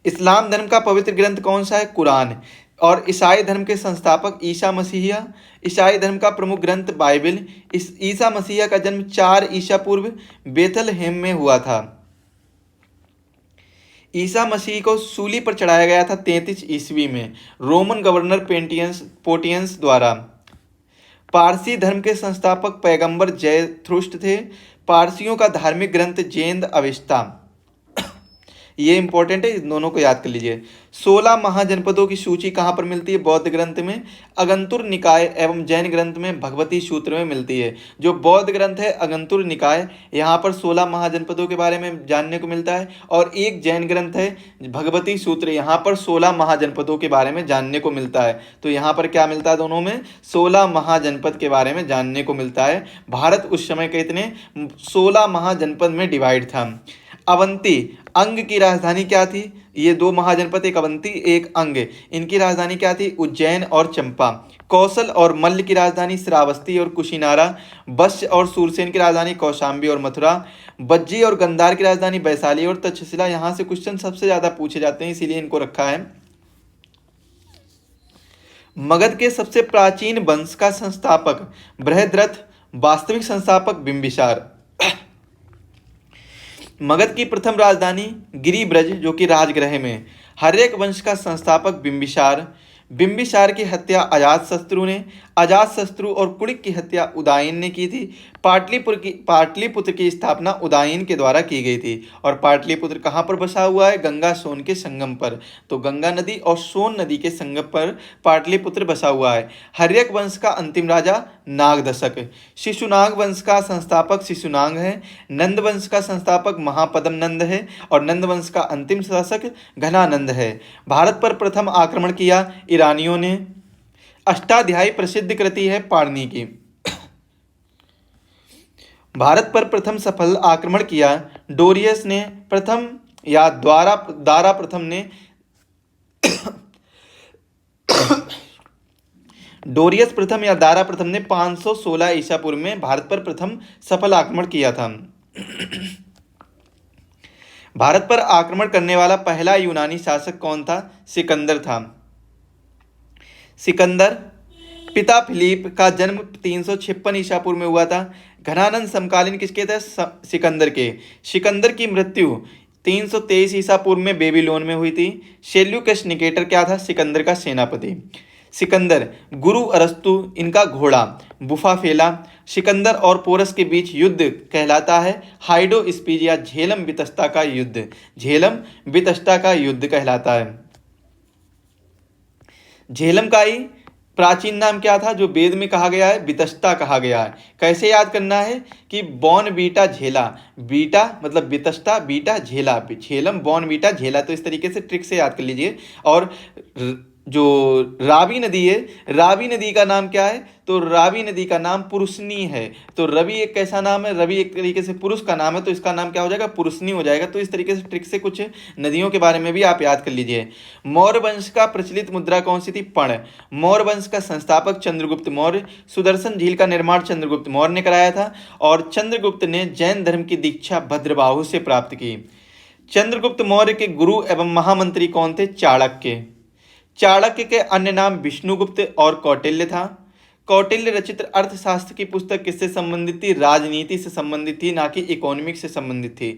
इस्लाम धर्म का पवित्र ग्रंथ कौन सा है? कुरान। और ईसाई धर्म के संस्थापक ईसा मसीहा। ईसाई धर्म का प्रमुख ग्रंथ बाइबल। इस ईसा मसीहा का जन्म 4 ईसा पूर्व बेथलहेम में हुआ था। ईसा मसीह को सूली पर चढ़ाया गया था 33 ईस्वी में रोमन गवर्नर पोटियंस द्वारा। पारसी धर्म के संस्थापक पैगंबर जयथ्रुष्ट थे। पारसियों का धार्मिक ग्रंथ जेंद अवेस्ता। ये इंपॉर्टेंट है, इन दोनों को याद कर लीजिए। 16 महाजनपदों की सूची कहाँ पर मिलती है? बौद्ध ग्रंथ में, अगंतुर निकाय एवं जैन ग्रंथ में भगवती सूत्र में मिलती है। जो बौद्ध ग्रंथ है अगंतुर निकाय, यहाँ पर 16 महाजनपदों के बारे में जानने को मिलता है, और एक जैन ग्रंथ है भगवती सूत्र, यहाँ पर 16 महाजनपदों के बारे में जानने को मिलता है। तो यहाँ पर क्या मिलता है? दोनों में 16 महाजनपद के बारे में जानने को मिलता है। भारत उस समय के इतने 16 महाजनपद में डिवाइड था। अवंती अंग की राजधानी क्या थी? ये 2 महाजनपद, एक अवंती एक अंग, इनकी राजधानी क्या थी? उज्जैन और चंपा। कौशल और मल्ल की राजधानी श्रावस्ती और कुशीनारा। वश्य और सूरसेन की राजधानी कौशाम्बी और मथुरा। बज्जी और गंधार की राजधानी वैशाली और तक्षशिला। यहाँ से क्वेश्चन सबसे ज्यादा पूछे जाते हैं, इसीलिए इनको रखा है। मगध के सबसे प्राचीन वंश का संस्थापक बृहद्रथ। वास्तविक संस्थापक बिंबिसार। मगध की प्रथम राजधानी गिरिब्रज, जो कि राजगृह में। हर्यक वंश का संस्थापक बिंबिसार। बिंबिसार की हत्या अजातशत्रु ने, अजातशत्रु और कुणिक की हत्या उदयन ने की थी। पाटलिपुत्र की स्थापना उदयन के द्वारा की गई थी। और पाटलिपुत्र कहाँ पर बसा हुआ है? गंगा सोन के संगम पर। तो गंगा नदी और सोन नदी के संगम पर पाटलिपुत्र बसा हुआ है। हर्यक वंश का अंतिम राजा नागदशक। शिशुनाग वंश का संस्थापक शिशुनाग है। नंद वंश का संस्थापक महापद्म नंद है और नंद वंश का अंतिम शासक घनानंद है। भारत पर प्रथम आक्रमण किया ईरानियों ने। अष्टाध्यायी प्रसिद्ध कृति है पाणिनि की। भारत पर प्रथम सफल आक्रमण किया डोरियस ने प्रथम या दारा प्रथम ने डोरियस प्रथम या दारा प्रथम ने 516 ईसा पूर्व में भारत पर प्रथम सफल आक्रमण किया था। भारत पर आक्रमण करने वाला पहला यूनानी शासक कौन था? सिकंदर था। सिकंदर पिता फिलिप का जन्म 356 ईसा पूर्व में हुआ था। घनानंद समकालीन किसके थे? सिकंदर के। सिकंदर की मृत्यु 323 ईसा पूर्व में बेबीलोन में हुई थी। सेल्यूकस निकेटर क्या था? सिकंदर का सेनापति। सिकंदर गुरु अरस्तु इनका घोड़ा बुफाफेला। सिकंदर और पोरस के बीच युद्ध कहलाता है हाइडो स्पीज या झेलम वितस्ता का युद्ध। झेलम वितस्ता का युद्ध कहलाता है। झेलम का ही प्राचीन नाम क्या था जो वेद में कहा गया है? वितस्ता कहा गया है। कैसे याद करना है कि बॉन बीटा झेला, बीटा मतलब वितस्ता, बीटा झेला, झेलम बॉन बीटा झेला। तो इस तरीके से ट्रिक से याद कर लीजिए। और जो रावी नदी है, रावी नदी का नाम क्या है? तो रावी नदी का नाम पुरुषनी है। तो रवि एक कैसा नाम है? रवि एक तरीके से पुरुष का नाम है, तो इसका नाम क्या हो जाएगा? पुरुषनी हो जाएगा। तो इस तरीके से ट्रिक से कुछ नदियों के बारे में भी आप याद कर लीजिए। मौर्य वंश का प्रचलित मुद्रा कौन सी थी? पर्ण। मौर्य वंश का संस्थापक चंद्रगुप्त मौर्य। सुदर्शन झील का निर्माण चंद्रगुप्त मौर्य ने कराया था। और चंद्रगुप्त ने जैन धर्म की दीक्षा भद्रबाहु से प्राप्त की। चंद्रगुप्त मौर्य के गुरु एवं महामंत्री कौन थे? चाणक्य। चाणक्य के अन्य नाम विष्णुगुप्त और कौटिल्य था। कौटिल्य रचित अर्थशास्त्र की पुस्तक किससे संबंधित थी? राजनीति से संबंधित थी, ना कि इकोनॉमिक्स से संबंधित थी।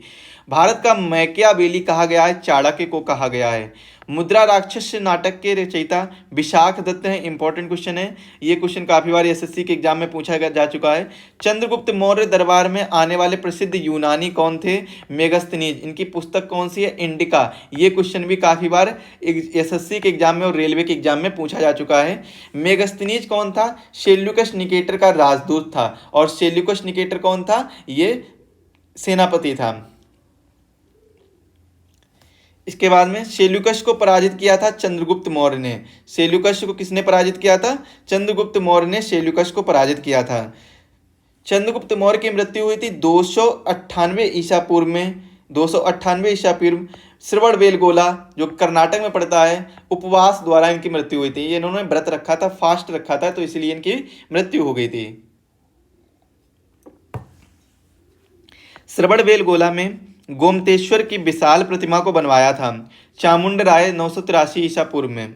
भारत का मैकियावेली कहा गया है? चाणक्य को कहा गया है। मुद्रा राक्षस नाटक के रचयिता विशाख दत्त हैं। इंपॉर्टेंट क्वेश्चन है ये। क्वेश्चन काफी बार एसएससी के एग्जाम में पूछा जा चुका है। चंद्रगुप्त मौर्य दरबार में आने वाले प्रसिद्ध यूनानी कौन थे? मेगस्थनीज। इनकी पुस्तक कौन सी है? इंडिका। ये क्वेश्चन भी काफी बार एसएससी के एग्जाम में और रेलवे के एग्जाम में पूछा जा चुका है। मेगस्थनीज कौन था? सेल्यूकस निकेटर का राजदूत था। और सेल्यूकस निकेटर कौन था? ये सेनापति था। इसके बाद में सेल्यूकस को पराजित किया था चंद्रगुप्त मौर्य ने। सेल्यूकस को किसने पराजित किया था? चंद्रगुप्त मौर्य ने सेल्यूकस को पराजित किया था। चंद्रगुप्त मौर्य की मृत्यु हुई थी 298 ईसा पूर्व में। 298 ईसा पूर्व श्रवणबेलगोला जो कर्नाटक में पड़ता है, उपवास द्वारा इनकी मृत्यु हुई थी। ये इन्होंने व्रत रखा था, फास्ट रखा था, तो इसलिए इनकी मृत्यु हो गई थी। श्रवणबेलगोला में गोमतेश्वर की विशाल प्रतिमा को बनवाया था चामुंड राय 983 ईसा पूर्व में।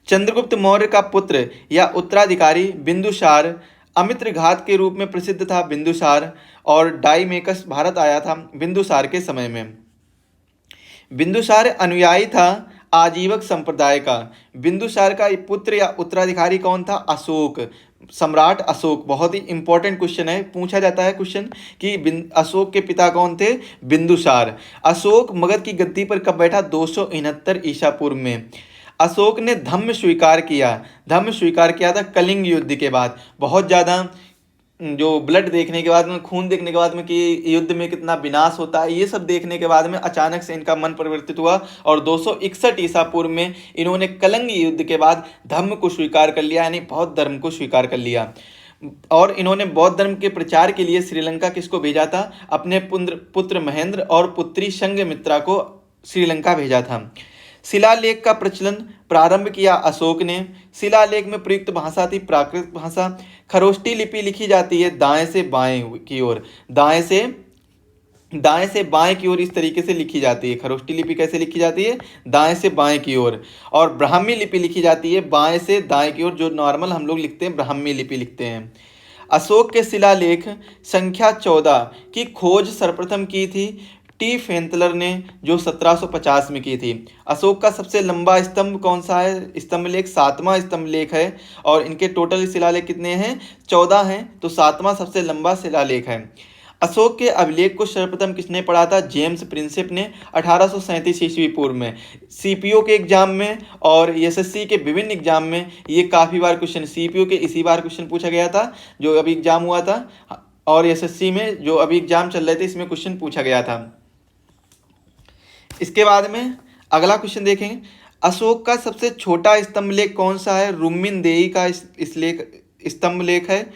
चंद्रगुप्त मौर्य का पुत्र या उत्तराधिकारी बिंदुसार अमित्रघात के रूप में प्रसिद्ध था। बिंदुसार और डाइमेकस भारत आया था बिंदुसार के समय में। बिंदुसार अनुयायी था आजीवक संप्रदाय का। बिंदुसार का पुत्र या उत्तराधिकारी कौन था? अशोक। सम्राट अशोक। बहुत ही इंपॉर्टेंट क्वेश्चन है, पूछा जाता है क्वेश्चन कि अशोक के पिता कौन थे? बिंदुसार। अशोक मगध की गद्दी पर कब बैठा? 269 ईसा पूर्व में। अशोक ने धम्म स्वीकार किया। धम्म स्वीकार किया था कलिंग युद्ध के बाद। बहुत ज़्यादा जो ब्लड देखने के बाद में, खून देखने के बाद में कि युद्ध में कितना विनाश होता है, ये सब देखने के बाद में अचानक से इनका मन परिवर्तित हुआ और 261 ईसा पूर्व में इन्होंने कलिंग युद्ध के बाद धर्म को स्वीकार कर लिया, यानी बौद्ध धर्म को स्वीकार कर लिया। और इन्होंने बौद्ध धर्म के प्रचार के लिए श्रीलंका किसको भेजा था? अपने पुत्र महेंद्र और पुत्री संघमित्रा को श्रीलंका भेजा था। शिलालेख का प्रचलन प्रारंभ किया अशोक ने। शिलालेख में प्रयुक्त भाषा थी प्राकृत भाषा। खरोष्टी लिपि लिखी जाती है दाएं से बाएं की ओर। दाएं से बाएं की ओर इस तरीके से लिखी जाती है। खरोष्टी लिपि कैसे लिखी जाती है? दाएं से बाएं की ओर। और ब्राह्मी लिपि लिखी जाती है बाएं से दाएं की ओर, जो नॉर्मल हम लोग लिखते हैं ब्राह्मी लिपि लिखते हैं। अशोक के शिलालेख संख्या 14 की खोज सर्वप्रथम की थी टी फेंतलर ने, जो 1750 में की थी। अशोक का सबसे लंबा स्तंभ कौन सा है? स्तंभ लेख 7वां स्तंभ लेख है। और इनके टोटल शिलालेख कितने हैं? 14 हैं, तो 7वां सबसे लंबा शिलालेख है। अशोक के अभिलेख को सर्वप्रथम किसने पढ़ा था? जेम्स प्रिंसेप ने 1837 ईस्वी पूर्व में। सीपीओ के एग्जाम में और एसएससी के विभिन्न एग्जाम में ये काफ़ी बार क्वेश्चन, सीपीओ के इसी बार क्वेश्चन पूछा गया था जो अभी एग्जाम हुआ था, और एसएससी में जो अभी एग्जाम चल रहे थे इसमें क्वेश्चन पूछा गया था। इसके बाद में अगला क्वेश्चन देखेंगे, अशोक का सबसे छोटा स्तंभ लेख कौन सा है? रुम्मिनदेही का इस लेख स्तंभ लेख है।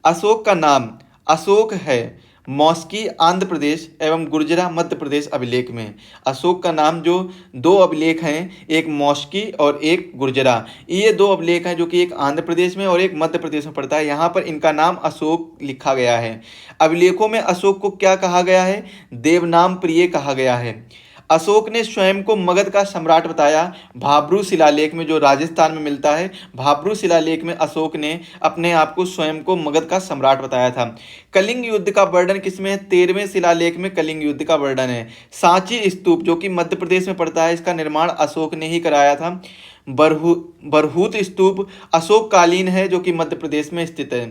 अशोक का नाम अशोक है मौस्की आंध्र प्रदेश एवं गुर्जरा मध्य प्रदेश अभिलेख में। अशोक का नाम जो दो अभिलेख हैं, एक मौस्की और एक गुर्जरा, ये दो अभिलेख हैं जो कि एक आंध्र प्रदेश में और एक मध्य प्रदेश में पड़ता है। यहाँ पर इनका नाम अशोक लिखा गया है। अभिलेखों में अशोक को क्या कहा गया है? देवनाम प्रिय कहा गया है। अशोक ने स्वयं को मगध का सम्राट बताया। भाब्रू शिलालेख में जो राजस्थान में मिलता है, भाब्रू शिलालेख में अशोक ने अपने आप को स्वयं को मगध का सम्राट बताया था। कलिंग युद्ध का वर्णन किसमें है? 13वें शिलालेख में कलिंग युद्ध का वर्णन है। सांची स्तूप जो कि मध्य प्रदेश में पड़ता है, इसका निर्माण अशोक ने ही कराया था। बरहूत स्तूप अशोक कालीन है जो कि मध्य प्रदेश में स्थित है।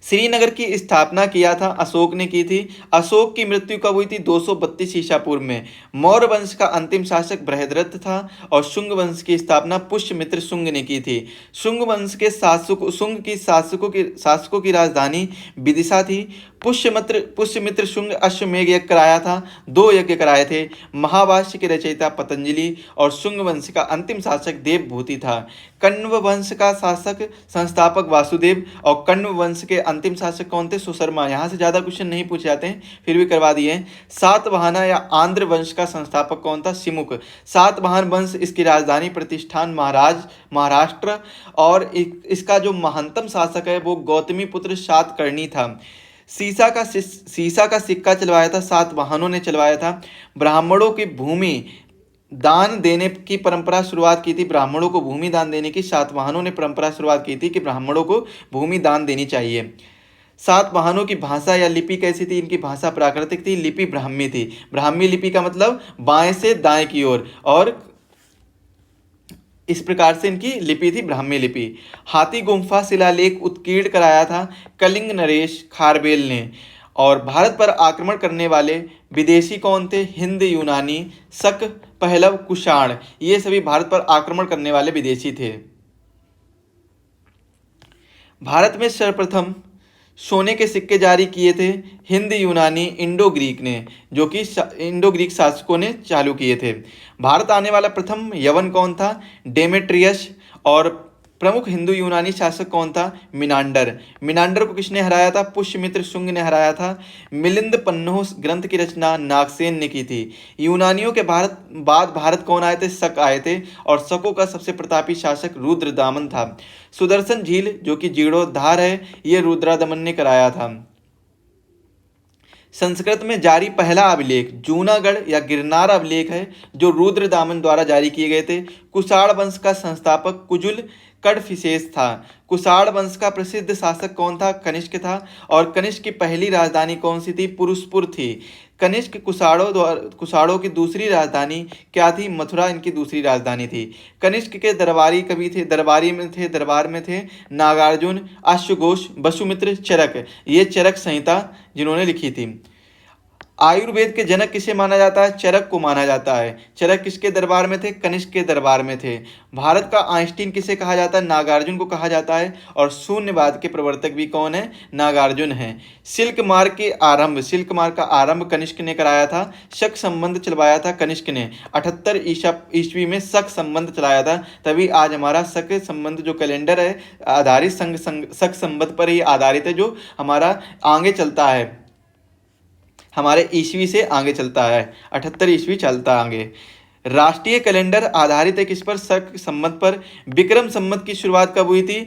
श्रीनगर की स्थापना किया था अशोक ने की थी। अशोक की मृत्यु कब हुई थी? 232 ईसा पूर्व में। मौर्य वंश का अंतिम शासक बृहद्रथ था और शुंग वंश की स्थापना पुष्यमित्र शुंग ने की थी। शुंग वंश के शासकों की राजधानी विदिशा थी। पुष्यमित्र शुंग अश्वमेध यज्ञ कराया था। 2 यज्ञ कराए थे। महाभाष्य के रचयिता पतंजलि और शुंग वंश का अंतिम शासक देवभूति था। कण्व वंश का शासक संस्थापक वासुदेव और कण्व वंश के अंतिम शासक कौन थे? सुशर्मा। यहाँ से ज़्यादा क्वेश्चन नहीं पूछे जाते हैं, फिर भी करवा दिए। सातवाहना या आंध्र वंश का संस्थापक कौन था? सिमुक। सातवाहन वंश, इसकी राजधानी प्रतिष्ठान महाराष्ट्र, और इसका जो महंतम शासक है वो गौतमीपुत्र सातकर्णी था। सीसा का सिक्का चलवाया था सातवाहनों ने चलवाया था। ब्राह्मणों की भूमि दान देने की परंपरा शुरुआत की थी। ब्राह्मणों को भूमि दान देने की सातवाहनों ने परंपरा शुरुआत की थी कि ब्राह्मणों को भूमि दान देनी चाहिए। सातवाहनों की भाषा या लिपि कैसी थी? इनकी भाषा प्राकृतिक थी, लिपि ब्राह्मी थी। ब्राह्मी लिपि का मतलब बाएं से दाएं की ओर, और इस प्रकार से इनकी लिपि थी ब्राह्मी लिपि। हाथी गुम्फा शिलालेख उत्कीर्ण कराया था कलिंग नरेश खारवेल ने। और भारत पर आक्रमण करने वाले विदेशी कौन थे? हिंद, यूनानी, शक, पहलव, कुषाण, ये सभी भारत पर आक्रमण करने वाले विदेशी थे। भारत में सर्वप्रथम सोने के सिक्के जारी किए थे हिंद, यूनानी, इंडो ग्रीक ने, जो कि इंडो ग्रीक शासकों ने चालू किए थे। भारत आने वाला प्रथम यवन कौन था? डेमेट्रियस। और प्रमुख हिंदू यूनानी शासक कौन था? मिनांडर। मिनांडर को किसने हराया था? पुष्यमित्र शुंग ने हराया था। मिलिंद पन्नोह ग्रंथ की रचना नागसेन ने की थी। यूनानियों के बाद भारत कौन आए थे? शक आए थे, और शकों का सबसे प्रतापी शासक रुद्रदामन था। सुदर्शन झील जो कि जीर्णोद्धार है, ये रुद्रदामन ने कराया था। संस्कृत में जारी पहला अभिलेख जूनागढ़ या गिरनार अभिलेख है, जो रुद्रदामन द्वारा जारी किए गए थे। कुषाण वंश का संस्थापक कुजुल कडफिसेस था। कुषाण वंश का प्रसिद्ध शासक कौन था? कनिष्क था। और कनिष्क की पहली राजधानी कौन सी थी? पुरुषपुर थी। कनिष्क कुषाणों की दूसरी राजधानी क्या थी? मथुरा इनकी दूसरी राजधानी थी। कनिष्क के दरबारी कवि थे, दरबार में थे नागार्जुन, अश्वघोष, वसुमित्र, चरक, ये चरक संहिता जिन्होंने लिखी थी। आयुर्वेद के जनक किसे माना जाता है? चरक को माना जाता है। चरक किसके दरबार में थे? कनिष्क के दरबार में थे। भारत का आइंस्टीन किसे कहा जाता है? नागार्जुन को कहा जाता है। और शून्यवाद के प्रवर्तक भी कौन है? नागार्जुन है। सिल्क मार्ग का आरंभ कनिष्क ने कराया था। शक संबंध चलवाया था कनिष्क ने। 78 ईस्वी में शक संबंध चलाया था, तभी आज हमारा शक संबंध जो कैलेंडर है आधारित शक संबंध पर ही आधारित है, जो हमारा आगे चलता है, हमारे ईस्वी से आगे चलता है। 78 ईस्वी चलता आगे। राष्ट्रीय कैलेंडर आधारित है किस पर? शक संवत पर। विक्रम संवत की शुरुआत कब हुई थी?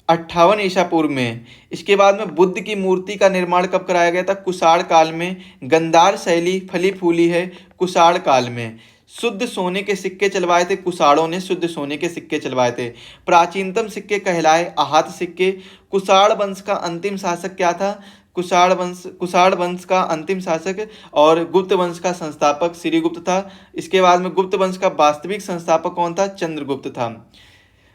58 ईसा पूर्व में। इसके बाद में बुद्ध की मूर्ति का निर्माण कब कराया गया था? कुषाण काल में। गंधार शैली फली फूली है कुषाण काल में। शुद्ध सोने के सिक्के चलवाए थे कुषाणों ने, शुद्ध सोने के सिक्के चलवाए थे। प्राचीनतम सिक्के कहलाए आहत सिक्के। कुषाण वंश का अंतिम शासक क्या था? कुषाण वंश का अंतिम शासक और गुप्त वंश का संस्थापक श्रीगुप्त था। इसके बाद में गुप्त वंश का वास्तविक संस्थापक कौन था? चंद्रगुप्त था।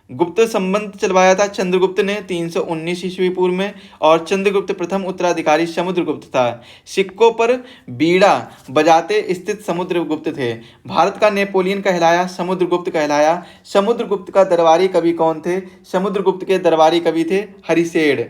गुप्त संबंध चलवाया था चंद्रगुप्त ने 319 ईस्वी पूर्व में, और चंद्रगुप्त प्रथम उत्तराधिकारी समुद्रगुप्त था। सिक्कों पर बीड़ा बजाते स्थित समुद्रगुप्त थे। भारत का नेपोलियन कहलाया समुद्रगुप्त कहलाया। समुद्रगुप्त का दरबारी कवि कौन थे? समुद्रगुप्त के दरबारी कवि थे हरिसेड।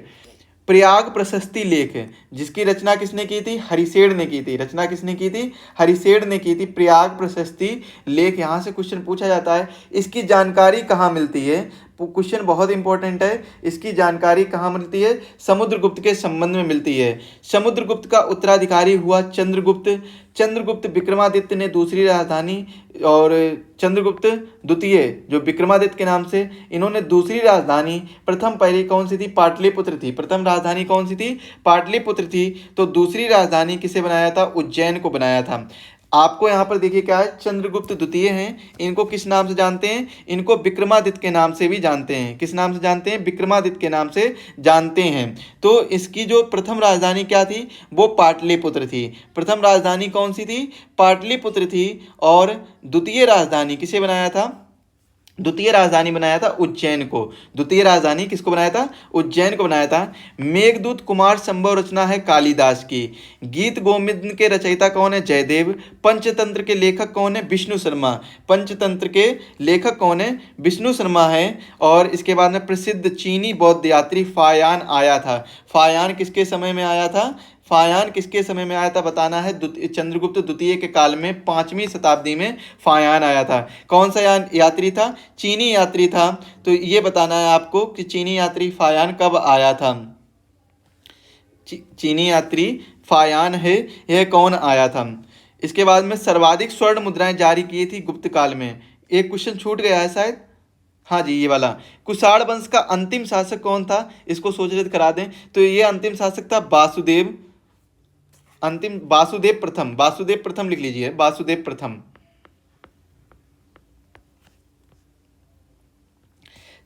प्रयाग प्रशस्ति लेख जिसकी रचना किसने की थी? हरिसेड ने की थी। रचना किसने की थी? हरिसेड ने की थी। प्रयाग प्रशस्ति लेख, यहाँ से क्वेश्चन पूछा जाता है। इसकी जानकारी कहाँ मिलती है? क्वेश्चन बहुत इंपॉर्टेंट है। इसकी जानकारी कहाँ मिलती है? समुद्रगुप्त के संबंध में मिलती है। समुद्रगुप्त का उत्तराधिकारी हुआ चंद्रगुप्त। चंद्रगुप्त विक्रमादित्य ने दूसरी राजधानी, और चंद्रगुप्त द्वितीय जो विक्रमादित्य के नाम से, इन्होंने दूसरी राजधानी प्रथम पहली कौन सी थी? पाटलिपुत्र थी। प्रथम राजधानी कौन सी थी? पाटलिपुत्र थी। तो दूसरी राजधानी किसे बनाया था? उज्जैन को बनाया था। आपको यहाँ पर देखिए क्या है, चंद्रगुप्त द्वितीय हैं। इनको किस नाम से जानते हैं? इनको विक्रमादित्य के नाम से भी जानते हैं। किस नाम से जानते हैं? विक्रमादित्य के नाम से जानते हैं। तो इसकी जो प्रथम राजधानी क्या थी? वो पाटलिपुत्र थी। प्रथम राजधानी कौन सी थी? पाटलिपुत्र थी। और द्वितीय राजधानी किसे बनाया था? द्वितीय राजधानी बनाया था उज्जैन को। द्वितीय राजधानी किसको बनाया था? उज्जैन को बनाया था। मेघदूत कुमार संभव रचना है कालिदास की। गीत गोविंद के रचयिता कौन है? जयदेव। पंचतंत्र के लेखक कौन है? विष्णु शर्मा। पंचतंत्र के लेखक कौन है? विष्णु शर्मा है। और इसके बाद में प्रसिद्ध चीनी बौद्ध यात्री फायान आया था। फायान किसके समय में आया था? फायान किसके समय में आया था बताना है। चंद्रगुप्त द्वितीय के काल में 5वीं शताब्दी में फायान आया था। कौन सा यात्री था? चीनी यात्री था। तो ये बताना है आपको कि चीनी यात्री फायान कब आया था। चीनी यात्री फायान है, यह कौन आया था। इसके बाद में सर्वाधिक स्वर्ण मुद्राएं जारी की थी गुप्त काल में। एक क्वेश्चन छूट गया है शायद, हाँ जी ये वाला। कुषाण वंश का अंतिम शासक कौन था? इसको सोच करा दें तो ये अंतिम शासक था वासुदेव। अंतिम वासुदेव प्रथम, वासुदेव प्रथम लिख लीजिए, वासुदेव प्रथम।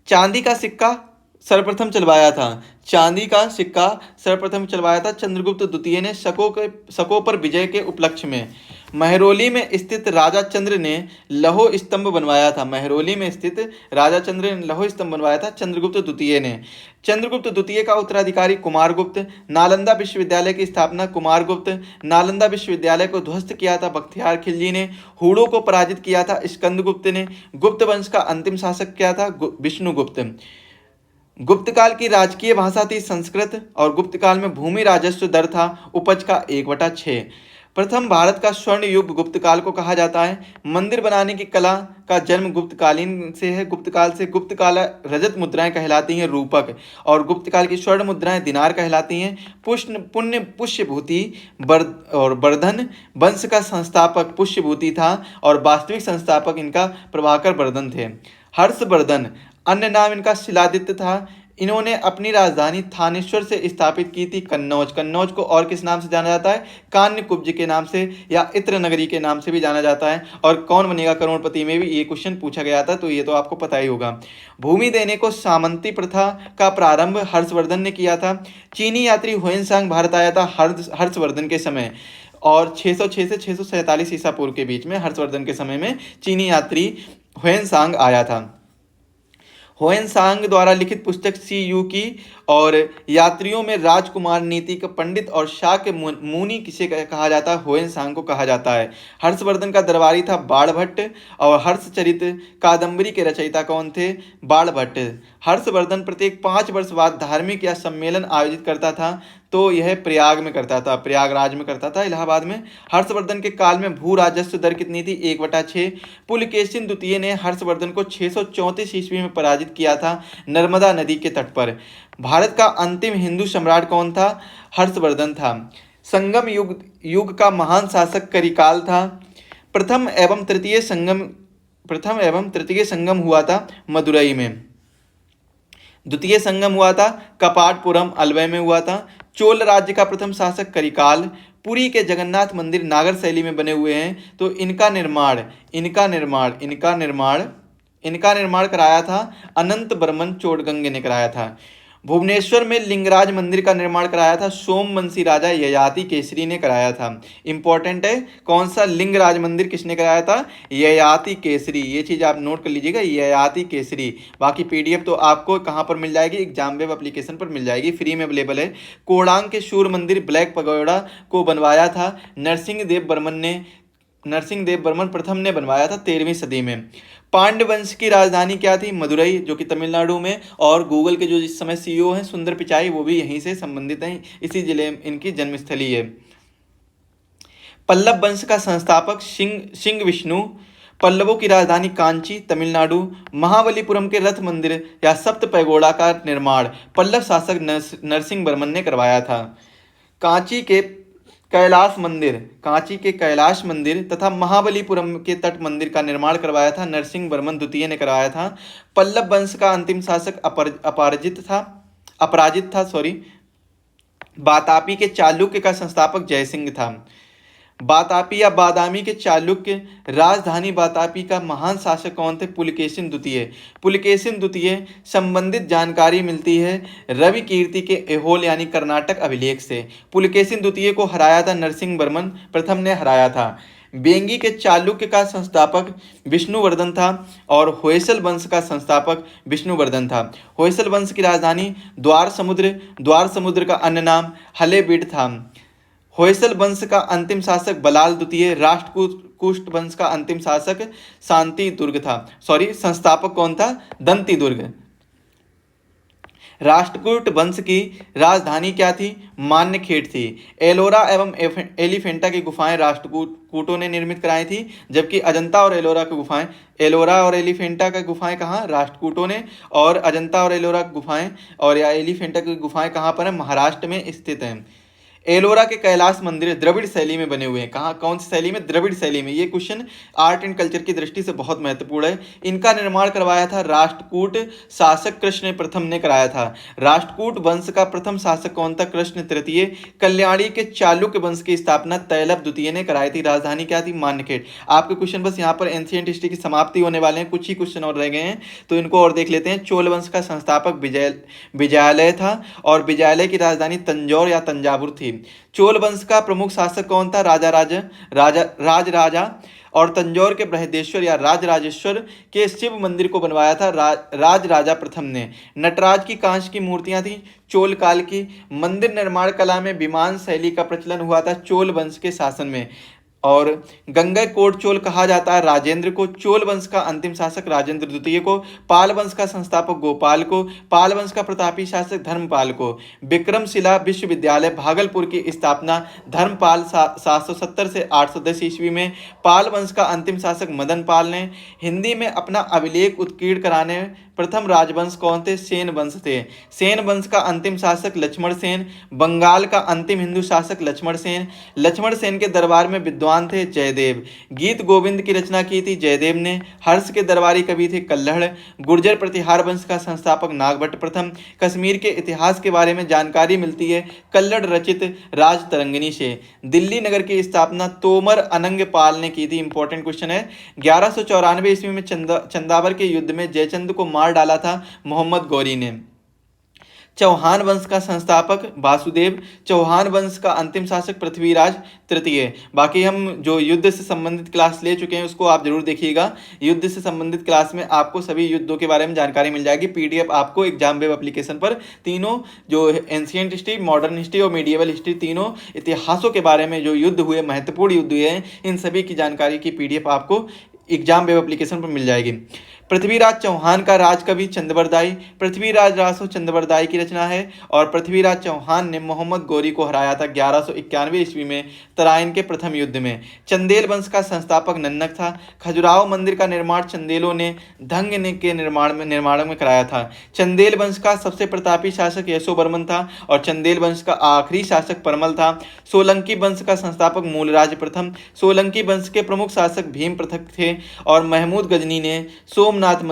चांदी का सिक्का सर्वप्रथम चलवाया था। चांदी का सिक्का सर्वप्रथम चलवाया था चंद्रगुप्त द्वितीय ने शकों पर विजय के उपलक्ष्य में। महरौली में स्थित राजा चंद्र ने लौह स्तंभ बनवाया था। महरौली में स्थित राजा चंद्र ने लौह स्तंभ बनवाया था चंद्रगुप्त द्वितीय ने। चंद्रगुप्त द्वितीय का उत्तराधिकारी कुमारगुप्त। नालंदा विश्वविद्यालय की स्थापना कुमारगुप्त। नालंदा विश्वविद्यालय को ध्वस्त किया था बख्तियार खिलजी ने। हूणों को पराजित किया था स्कंदगुप्त ने। गुप्त वंश का अंतिम शासक क्या था? विष्णुगुप्त। गुप्त काल की राजकीय भाषा थी संस्कृत और गुप्त काल में भूमि राजस्व दर था उपज का 1/6। प्रथम भारत का स्वर्ण युग गुप्त काल को कहा जाता है। मंदिर बनाने की कला का जन्म गुप्त कालीन से है। गुप्त काल से गुप्त काल रजत मुद्राएं कहलाती हैं रूपक, और गुप्त काल की स्वर्ण मुद्राएं दिनार कहलाती हैं। पुण्य पुष्यभूति और वर्धन वंश का संस्थापक पुष्यभूति था और वास्तविक संस्थापक इनका प्रभाकर वर्धन थे। हर्षवर्धन अन्य नाम इनका शिलादित्य था। इन्होंने अपनी राजधानी थानेश्वर से स्थापित की थी कन्नौज। कन्नौज को और किस नाम से जाना जाता है? कान्यकुब्ज के नाम से या इत्र नगरी के नाम से भी जाना जाता है। और कौन बनेगा करोड़पति में भी ये क्वेश्चन पूछा गया था, तो ये तो आपको पता ही होगा। भूमि देने को सामंती प्रथा का प्रारंभ हर्षवर्धन ने किया था। चीनी यात्री हुएनसांग भारत आया था हर्षवर्धन के समय, और 606 से 647 ईसा पूर्व के बीच में हर्षवर्धन के समय में चीनी यात्री हुएनसांग आया था। होएनसांग द्वारा लिखित पुस्तक सी.यू. की और यात्रियों में राजकुमार नीति का पंडित और शाक्य मुनि किसे कहा जाता है? होएनसांग को कहा जाता है। हर्षवर्धन का दरबारी था बाणभट्ट, और हर्षचरित कादंबरी के रचयिता कौन थे? बाणभट्ट। हर्षवर्धन प्रत्येक 5 वर्ष बाद धार्मिक या सम्मेलन आयोजित करता था, तो यह प्रयाग में करता था, प्रयागराज में करता था, इलाहाबाद में। हर्षवर्धन के काल में भू राजस्व दर कितनी थी? 1/6। पुलकेशिन द्वितीय ने हर्षवर्धन को 634 ईस्वी में पराजित किया था नर्मदा नदी के तट पर। भारत का अंतिम हिंदू सम्राट कौन था? हर्षवर्धन था। संगम युग का महान शासक करिकाल था। प्रथम एवं तृतीय संगम हुआ था मदुरई में। द्वितीय संगम हुआ था कपाटपुरम अलवै में हुआ था। चोल राज्य का प्रथम शासक करिकाल। पुरी के जगन्नाथ मंदिर नागर शैली में बने हुए हैं, तो इनका निर्माण कराया था अनंत बर्मन चोडगंगे ने कराया था। भुवनेश्वर में लिंगराज मंदिर का निर्माण कराया था सोमवंशी राजा ययाति केसरी ने कराया था। इंपॉर्टेंट है, कौन सा? लिंगराज मंदिर किसने कराया था? ययाति केसरी। ये चीज़ आप नोट कर लीजिएगा, ययाति केसरी। बाकी पीडीएफ तो आपको कहाँ पर मिल जाएगी? एग्जाम वेब एप्लीकेशन पर मिल जाएगी, फ्री में अवेलेबल है। कोडांग के सूर्य मंदिर ब्लैक पगोड़ा को बनवाया था नरसिंह देव बर्मन प्रथम ने बनवाया था 13वीं सदी में। पांड्य वंश की राजधानी क्या थी? मदुरई, जो कि तमिलनाडु में। और गूगल के जो इस समय सीईओ हैं सुंदर पिचाई, वो भी यहीं से संबंधित हैं, इसी जिले में इनकी जन्मस्थली है। पल्लव वंश का संस्थापक सिंह विष्णु। पल्लवों की राजधानी कांची, तमिलनाडु। महाबलीपुरम के रथ मंदिर या सप्त पैगोड़ा का निर्माण पल्लव शासक नरसिंह वर्मन ने करवाया था। कांची के कैलाश मंदिर तथा महाबलीपुरम के तट मंदिर का निर्माण करवाया था नरसिंह वर्मन द्वितीय ने करवाया था। पल्लव वंश का अंतिम शासक अपराजित था। बातापी के चालुक्य का संस्थापक जयसिंह था। बातापी या बादामी के चालुक्य राजधानी बातापी का महान शासक कौन थे? पुलकेशिन द्वितीय। संबंधित जानकारी मिलती है रवि कीर्ति के एहोल यानी कर्नाटक अभिलेख से। पुलकेशिन द्वितीय को हराया था नरसिंह वर्मन प्रथम ने हराया था। बेंगी के चालुक्य का संस्थापक विष्णुवर्धन था और होयसल वंश का संस्थापक विष्णुवर्धन था। होयसल वंश की राजधानी द्वार समुद्र का अन्य नाम हलेबीड था। होयसल वंश का अंतिम शासक बलाल द्वितीय, राष्ट्रकूट वंश का अंतिम शासक शांति दुर्ग था। संस्थापक कौन था? दंती दुर्ग। राष्ट्रकूट वंश की राजधानी क्या थी? मान्यखेड़ थी। एलोरा एवं एलिफेंटा की गुफाएं राष्ट्रकूटों ने निर्मित कराई थी, जबकि अजंता और एलोरा और एलिफेंटा की गुफाएं कहाँ? राष्ट्रकूटों ने। और अजंता और एलोरा गुफाएं और या एलिफेंटा की गुफाएं कहाँ पर है? महाराष्ट्र में स्थित हैं। एलोरा के कैलाश मंदिर द्रविड़ शैली में बने हुए हैं। कहाँ? कौन सी शैली में? द्रविड़ शैली में। ये क्वेश्चन आर्ट एंड कल्चर की दृष्टि से बहुत महत्वपूर्ण है। इनका निर्माण करवाया था राष्ट्रकूट शासक कृष्ण प्रथम ने कराया था। राष्ट्रकूट वंश का प्रथम शासक कौन था? कृष्ण तृतीय। कल्याणी के चालुक्य वंश की स्थापना तैलप द्वितीय ने कराई थी। राजधानी क्या थी? मान्यखेड़। आपके क्वेश्चन बस यहाँ पर एंशिएंट हिस्ट्री की समाप्ति होने वाले हैं, कुछ ही क्वेश्चन और रह गए हैं, तो इनको और देख लेते हैं। चोल वंश का संस्थापक विजयालय था और विजयालय की राजधानी तंजौर या तंजावुर थी। चोल वंश का प्रमुख शासक कौन था? राजा और तंजौर के बृहदेश्वर या राजराजेश्वर के शिव मंदिर को बनवाया था राज राजा प्रथम ने। नटराज की कांच की मूर्तियां थी चोल काल की। मंदिर निर्माण कला में विमान शैली का प्रचलन हुआ था चोल वंश के शासन में। और गंगैकोंड चोल कहा जाता है राजेंद्र को। चोल वंश का अंतिम शासक राजेंद्र द्वितीय को। पाल वंश का संस्थापक गोपाल को। पाल वंश का प्रतापी शासक धर्मपाल को। विक्रमशिला विश्वविद्यालय भागलपुर की स्थापना धर्मपाल 770 से 810 ईस्वी में। पाल वंश का अंतिम शासक मदन पाल ने। हिंदी में अपना अभिलेख उत्कीर्ण कराने प्रथम राजवंश कौन थे? सेन वंश थे। सेन वंश का अंतिम शासक लक्ष्मण सेन। बंगाल का अंतिम हिंदू शासक लक्ष्मण सेन। लक्ष्मण सेन के दरबार में विद्वान थे जयदेव। गीत गोविंद की रचना की थी जयदेव ने। हर्ष के दरबारी कवि थे कल्हड़। गुर्जर प्रतिहार वंश का संस्थापक नागभट्ट प्रथम। कश्मीर के इतिहास के बारे में जानकारी मिलती है कल्लड़ रचित राज तरंगिणी से। दिल्ली नगर की स्थापना तोमर अनंगपाल ने की थी। इंपॉर्टेंट क्वेश्चन है। 1194 ईस्वी में चंदावर के युद्ध में जयचंद को मार डाला था मोहम्मद गौरी ने। चौहान वंश का संस्थापक वासुदेव। चौहान वंश का अंतिम शासक पृथ्वीराज तृतीय। बाकी हम जो युद्ध से संबंधित क्लास ले चुके हैं उसको आप जरूर देखिएगा। युद्ध से संबंधित क्लास में आपको सभी युद्धों के बारे में जानकारी मिल जाएगी। पीडीएफ आपको एग्जाम वेब एप्लीकेशन पर तीनों जो एंशिएंट हिस्ट्री, मॉडर्न हिस्ट्री और मीडिएवल हिस्ट्री, तीनों इतिहासों के बारे में जो युद्ध हुए, महत्वपूर्ण युद्ध हुए हैं, इन सभी की जानकारी की पीडीएफ आपको एग्जाम वेब एप्लीकेशन पर मिल जाएगी। पृथ्वीराज चौहान का राजकवि चंद्रबरदाई। पृथ्वीराज रासो चंद्रबरदाई की रचना है और पृथ्वीराज चौहान ने मोहम्मद गौरी को हराया था 1191 ईस्वी में तराइन के प्रथम युद्ध में। चंदेल वंश का संस्थापक नन्नक था। खजुराहो मंदिर का निर्माण चंदेलों ने धंग के निर्माण में कराया था। चंदेल वंश का सबसे प्रतापी शासक यशोवर्मन था और चंदेल वंश का आखिरी शासक परमल था। सोलंकी वंश का संस्थापक मूलराज प्रथम। सोलंकी वंश के प्रमुख शासक भीम पृथक थे और महमूद गजनी ने सारनाथ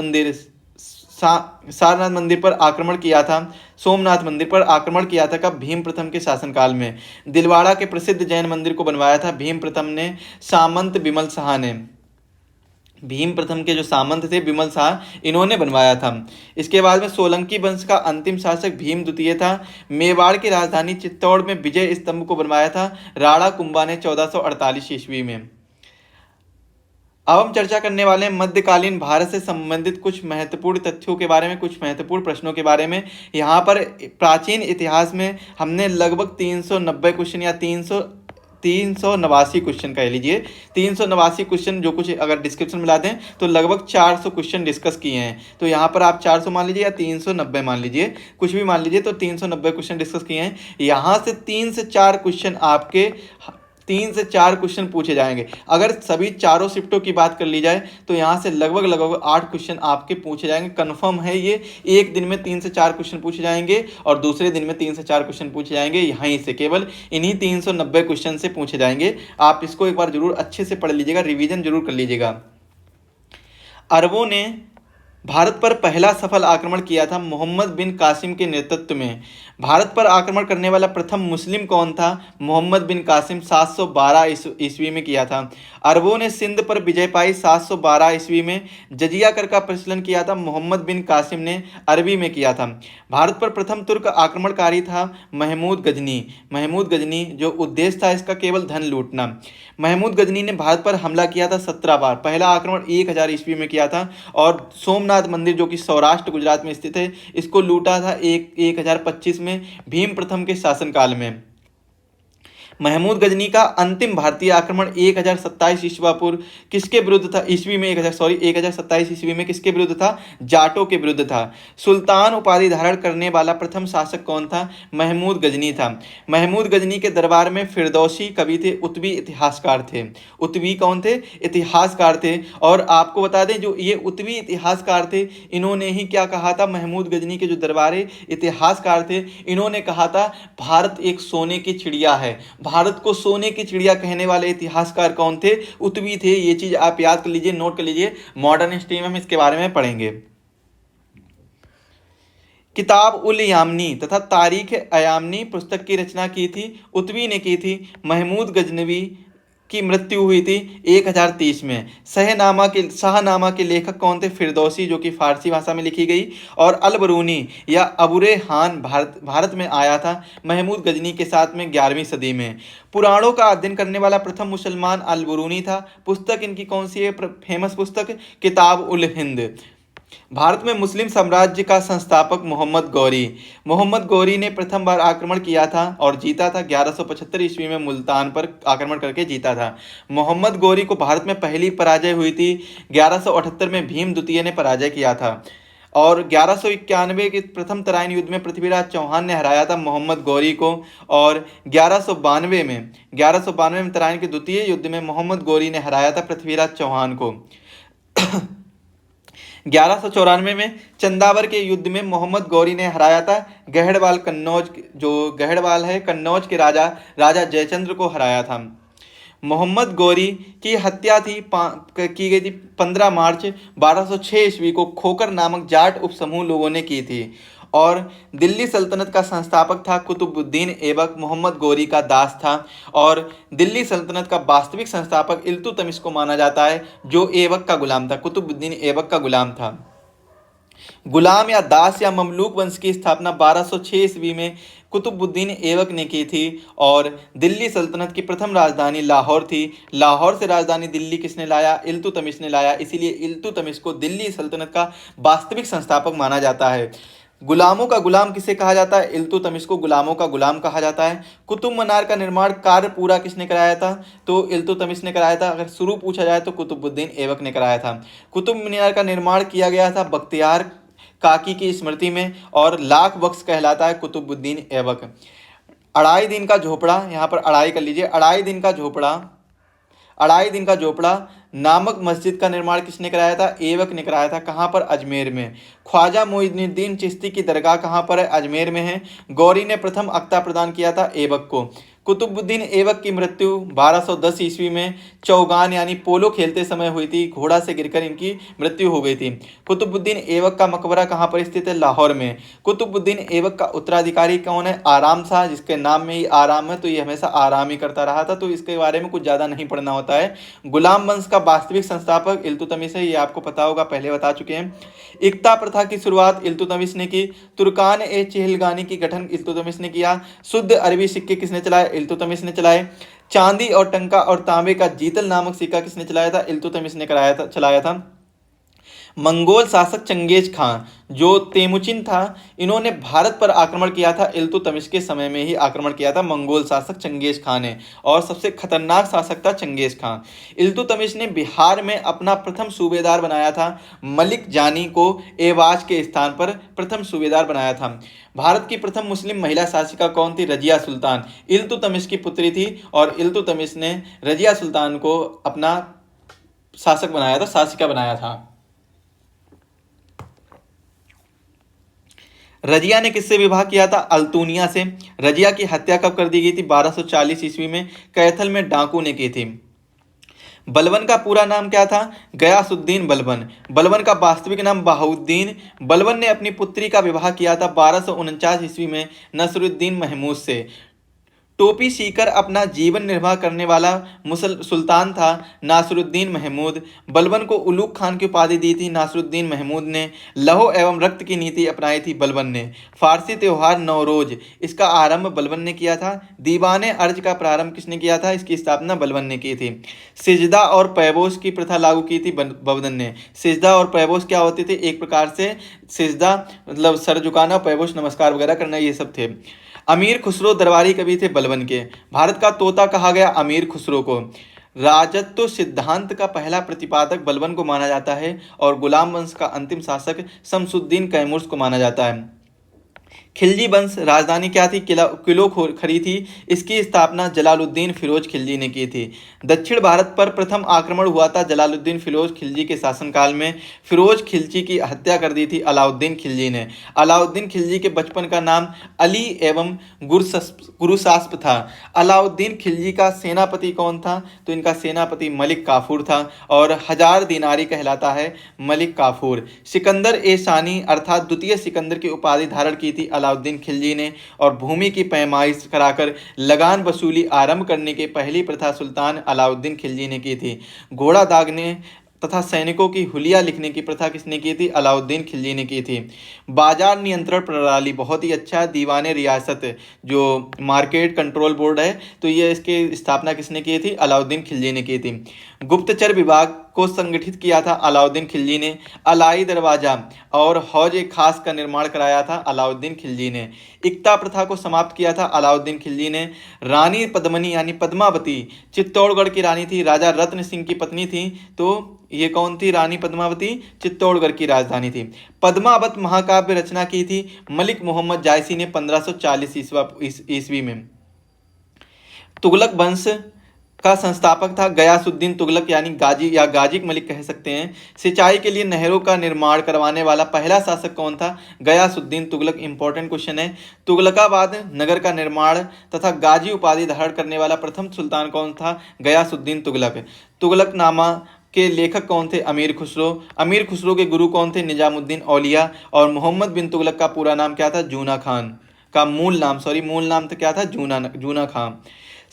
मंदिर पर आक्रमण किया था। सोमनाथ मंदिर पर आक्रमण किया था कब? भीम प्रथम के शासनकाल में। दिलवाड़ा के प्रसिद्ध जैन मंदिर को बनवाया था भीम प्रथम ने। सामंत विमल शाह ने। भीम प्रथम के जो सामंत थे विमल शाह, इन्होंने बनवाया था। इसके बाद में सोलंकी वंश का अंतिम शासक भीम द्वितीय था। मेवाड़ की राजधानी चित्तौड़ में विजय स्तंभ को बनवाया था राणा कुंभा ने 1448 ईस्वी में। अब हम चर्चा करने वाले हैं मध्यकालीन भारत से संबंधित कुछ महत्वपूर्ण तथ्यों के बारे में, कुछ महत्वपूर्ण प्रश्नों के बारे में। यहाँ पर प्राचीन इतिहास में हमने लगभग 390 क्वेश्चन या 389 क्वेश्चन कह लीजिए, 389 क्वेश्चन जो कुछ अगर डिस्क्रिप्शन मिला दें तो लगभग 400 क्वेश्चन डिस्कस किए हैं। तो यहाँ पर आप 400 मान लीजिए या 390 मान लीजिए, कुछ भी मान लीजिए, तो 390 क्वेश्चन डिस्कस किए हैं। यहाँ से 3 से 4 क्वेश्चन आपके 3 से 4 क्वेश्चन पूछे जाएंगे। अगर सभी चारों शिफ्टों की बात कर ली जाए तो यहाँ से लगभग 8 क्वेश्चन आपके पूछे जाएंगे। कंफर्म है ये, एक दिन में 3 से 4 क्वेश्चन पूछे जाएंगे और दूसरे दिन में 3 से 4 क्वेश्चन पूछे जाएंगे। यहीं से केवल इन्हीं 390 क्वेश्चन से पूछे जाएंगे। आप इसको एक बार जरूर अच्छे से पढ़ लीजिएगा, रिविजन जरूर कर लीजिएगा। अरबों ने भारत पर पहला सफल आक्रमण किया था मोहम्मद बिन कासिम के नेतृत्व में। भारत पर आक्रमण करने वाला प्रथम मुस्लिम कौन था? मोहम्मद बिन कासिम 712 ईस्वी में किया था। अरबों ने सिंध पर विजय पाई 712 ईस्वी में। जजिया कर का प्रचलन किया था मोहम्मद बिन कासिम ने, अरबी में किया था। भारत पर प्रथम तुर्क आक्रमणकारी था महमूद गजनी। महमूद गजनी जो उद्देश्य था इसका केवल धन लूटना। महमूद गजनी ने भारत पर हमला किया था 17 बार। पहला आक्रमण 1000 ईस्वी में किया था और सोमनाथ मंदिर जो कि सौराष्ट्र गुजरात में स्थित है इसको लूटा था 1025 में भीम प्रथम के शासनकाल में। महमूद गजनी का अंतिम भारतीय आक्रमण 1027 ईस्वी पूर्व किसके विरुद्ध था? 1027 ईस्वी में किसके विरुद्ध था? जाटों के विरुद्ध था। सुल्तान उपाधि धारण करने वाला प्रथम शासक कौन था? महमूद गजनी था। महमूद गजनी के दरबार में फिरदौसी कवि थे, उतवी इतिहासकार थे। उतवी कौन थे? इतिहासकार थे। और आपको बता दें जो ये उतवी इतिहासकार थे इन्होंने ही क्या कहा था? महमूद गजनी के जो दरबारी इतिहासकार थे इन्होंने कहा था भारत एक सोने की चिड़िया है। भारत को सोने की चिड़िया कहने वाले इतिहासकार कौन थे? उतवी थे। ये चीज आप याद कर लीजिए, नोट कर लीजिए, मॉडर्न हिस्ट्री में हम इसके बारे में पढ़ेंगे। किताब उल यामनी तथा तारीख अयामनी पुस्तक की रचना की थी उतवी ने की थी। महमूद गजनवी की मृत्यु हुई थी 1030 में। शाहनामा के लेखक कौन थे? फिरदौसी जो कि फारसी भाषा में लिखी गई। और अल बरूनी या अबुरे हान भारत में आया था महमूद गजनी के साथ में 11वीं सदी में। पुराणों का अध्ययन करने वाला प्रथम मुसलमान अल बरूनी था। पुस्तक इनकी कौन सी है? फेमस पुस्तक किताब उल हिंद। भारत में मुस्लिम साम्राज्य का संस्थापक मोहम्मद गौरी। मोहम्मद गौरी ने प्रथम बार आक्रमण किया था और जीता था 1175 ईस्वी में मुल्तान पर आक्रमण करके जीता था। मोहम्मद गौरी को भारत में पहली पराजय हुई थी 1178 में भीम द्वितीय ने पराजय किया था। और 1191 के प्रथम तराइन युद्ध में पृथ्वीराज चौहान ने हराया था मोहम्मद गौरी को। और 1192 में तराइन के द्वितीय युद्ध में मोहम्मद गौरी ने हराया था पृथ्वीराज चौहान को। 1194 में चंदावर के युद्ध में मोहम्मद गौरी ने हराया था गहड़वाल कन्नौज, जो गहड़वाल है कन्नौज के राजा जयचंद्र को हराया था। मोहम्मद गौरी की हत्या की गई थी 15 मार्च 1206 ईस्वी को खोकर नामक जाट उपसमूह लोगों ने की थी। और दिल्ली सल्तनत का संस्थापक था कुतुबुद्दीन ऐबक। मोहम्मद गौरी का दास था। और दिल्ली सल्तनत का वास्तविक संस्थापक इल्तुतमिश को माना जाता है जो ऐबक का गुलाम था, कुतुबुद्दीन ऐबक का गुलाम था। गुलाम या दास या ममलूक वंश की स्थापना 1206 ईस्वी में कुतुबुद्दीन ऐबक ने की थी। और दिल्ली सल्तनत की प्रथम राजधानी लाहौर थी। लाहौर से राजधानी दिल्ली किसने लाया? इल्तुतमिश ने लाया। इसीलिए इल्तुतमिश को दिल्ली सल्तनत का वास्तविक संस्थापक माना जाता है। गुलामों का गुलाम किसे कहा जाता है? इल्तुतमिश को गुलामों का गुलाम कहा जाता है। कुतुब मीनार का निर्माण कार्य पूरा किसने कराया था? तो इल्तुतमिश ने कराया था। अगर शुरू पूछा जाए तो कुतुबुद्दीन ऐबक ने कराया था। कुतुब मीनार का निर्माण किया गया था बख्तियार काकी की स्मृति में और लाख बख्श कहलाता है कुतुबुद्दीन ऐबक। अढ़ाई दिन का झोपड़ा, यहाँ पर अढ़ाई कर लीजिए, अढ़ाई दिन का झोपड़ा नामक मस्जिद का निर्माण किसने कराया था? ऐबक ने कराया था। कहाँ पर? अजमेर में। ख्वाजा मोइनुद्दीन चिश्ती की दरगाह कहाँ पर है? अजमेर में है। गौरी ने प्रथम अख्ता प्रदान किया था ऐबक को। कुतुबुद्दीन ऐबक की मृत्यु 1210 ईस्वी में चौगान यानी पोलो खेलते समय हुई थी। घोड़ा से गिरकर इनकी मृत्यु हो गई थी। कुतुबुद्दीन ऐबक का मकबरा कहाँ पर स्थित है? लाहौर में। कुतुबुद्दीन ऐबक का उत्तराधिकारी कौन है? आराम शाह, जिसके नाम में ही आराम है तो ये हमेशा आराम ही करता रहा था, तो इसके बारे में कुछ ज़्यादा नहीं पढ़ना होता है। गुलाम वंश का वास्तविक संस्थापक इल्तुतमिश है, ये आपको पता होगा, पहले बता चुके हैं। इक्ता प्रथा की शुरुआत इल्तुतमिश ने की। तुर्कान ए चहलगानी की गठन इल्तुतमिश ने किया। शुद्ध अरबी सिक्के किसने चलाए? इल्तुतमिश ने चलाए। चांदी और टंका और तांबे का जीतल नामक सिक्का किसने चलाया था? इल्तुतमिश ने चलाया था। मंगोल शासक चंगेज खान जो तेमुचिन था, इन्होंने भारत पर आक्रमण किया था इल्तुतमिश के समय में ही आक्रमण किया था मंगोल शासक चंगेज खान ने, और सबसे खतरनाक शासक था चंगेज खान। इल्तुतमिश ने बिहार में अपना प्रथम सूबेदार बनाया था मलिक जानी को एवाज के स्थान पर प्रथम सूबेदार बनाया था। भारत की प्रथम मुस्लिम महिला शासिका कौन थी? रजिया सुल्तान, इल्तुतमिश की पुत्री थी और इल्तुतमिश ने रजिया सुल्तान को अपना शासक बनाया था, शासिका बनाया था। रजिया ने किससे विवाह किया था? अल्तुनिया से। रजिया की हत्या कब कर दी गई थी? 1240 ईस्वी में कैथल में डाकू ने की थी। बलबन का पूरा नाम क्या था? गयासुद्दीन बलबन। बलबन का वास्तविक नाम बहाउद्दीन। बलबन ने अपनी पुत्री का विवाह किया था 1249 ईस्वी में नसरुद्दीन महमूद से। टोपी सीकर अपना जीवन निर्वाह करने वाला मुसल सुल्तान था नासरुद्दीन महमूद। बलबन को उलूग खान की उपाधि दी थी नासरुद्दीन महमूद ने। लौह एवं रक्त की नीति अपनाई थी बलबन ने। फारसी त्योहार नौरोज, इसका आरंभ बलबन ने किया था। दीवाने अर्ज का प्रारंभ किसने किया था? इसकी स्थापना बलबन ने की थी। सिजदा और पैबोस की प्रथा लागू की थी बलबन ने। सिजदा और पैबोस क्या होते थे? एक प्रकार से सिजदा मतलब सर झुकाना, पैबोस नमस्कार वगैरह करना, ये सब थे। अमीर खुसरो दरबारी कवि थे बलबन के। भारत का तोता कहा गया अमीर खुसरो को। राजत्व सिद्धांत का पहला प्रतिपादक बलबन को माना जाता है और गुलाम वंश का अंतिम शासक शमसुद्दीन कैमूर्स को माना जाता है। खिलजी वंश राजधानी क्या थी? किलो खरी थी। इसकी स्थापना जलालुद्दीन फिरोज खिलजी ने की थी। दक्षिण भारत पर प्रथम आक्रमण हुआ था जलालुद्दीन फिरोज खिलजी के शासनकाल में। फिरोज खिलजी की हत्या कर दी थी अलाउद्दीन खिलजी ने। अलाउद्दीन खिलजी के बचपन का नाम अली एवं गुरुसास्प था। अलाउद्दीन खिलजी का सेनापति कौन था? तो इनका सेनापति मलिक काफूर था और 1000 दिनारी कहलाता है मलिक काफूर। सिकंदर ए शानी अर्थात द्वितीय सिकंदर की उपाधि धारण की थी अलाउद्दीन खिलजी ने और भूमि की पैमाइश कराकर लगान वसूली आरंभ करने की पहली प्रथा सुल्तान अलाउद्दीन खिलजी ने की थी। घोड़ा दागने तथा सैनिकों की हुलिया लिखने की प्रथा किसने की थी? अलाउद्दीन खिलजी ने की थी। बाजार नियंत्रण प्रणाली बहुत ही अच्छा। दीवाने रियासत जो मार्केट कंट्रोल बोर्ड है, तो ये इसकी स्थापना किसने की थी? अलाउद्दीन खिलजी ने की थी। गुप्तचर विभाग को संगठित किया था अलाउद्दीन खिलजी ने। अलाई दरवाजा और हौज ए खास का निर्माण कराया था अलाउद्दीन खिलजी ने। इक्ता प्रथा को समाप्त किया था अलाउद्दीन खिलजी ने। रानी पद्मनी यानी पद्मावती चित्तौड़गढ़ की रानी थी, राजा रत्न सिंह की पत्नी थी। तो ये कौन थी? रानी पद्मावती चित्तौड़गढ़ की राजधानी थी। पद्मावत महाकाव्य रचना की थी मलिक मोहम्मद जायसी ने 1540 ईस्वी में। तुगलक वंश का संस्थापक था गयासुद्दीन तुगलक यानी गाजी या गाजिक मलिक कह सकते हैं। सिंचाई के लिए नहरों का निर्माण करवाने वाला पहला शासक कौन था? गयासुद्दीन तुगलक। इंपॉर्टेंट क्वेश्चन है। तुगलकाबाद नगर का निर्माण तथा गाजी उपाधि धारण करने वाला प्रथम सुल्तान कौन था? गयासुद्दीन तुगलक। तुगलकनामा के लेखक कौन थे? अमीर खुसरो। अमीर खुसरो के गुरु कौन थे? निजामुद्दीन औलिया। और मोहम्मद बिन तुगलक का पूरा नाम क्या था? जूना खान। का मूल नाम तो क्या था? जूना खान।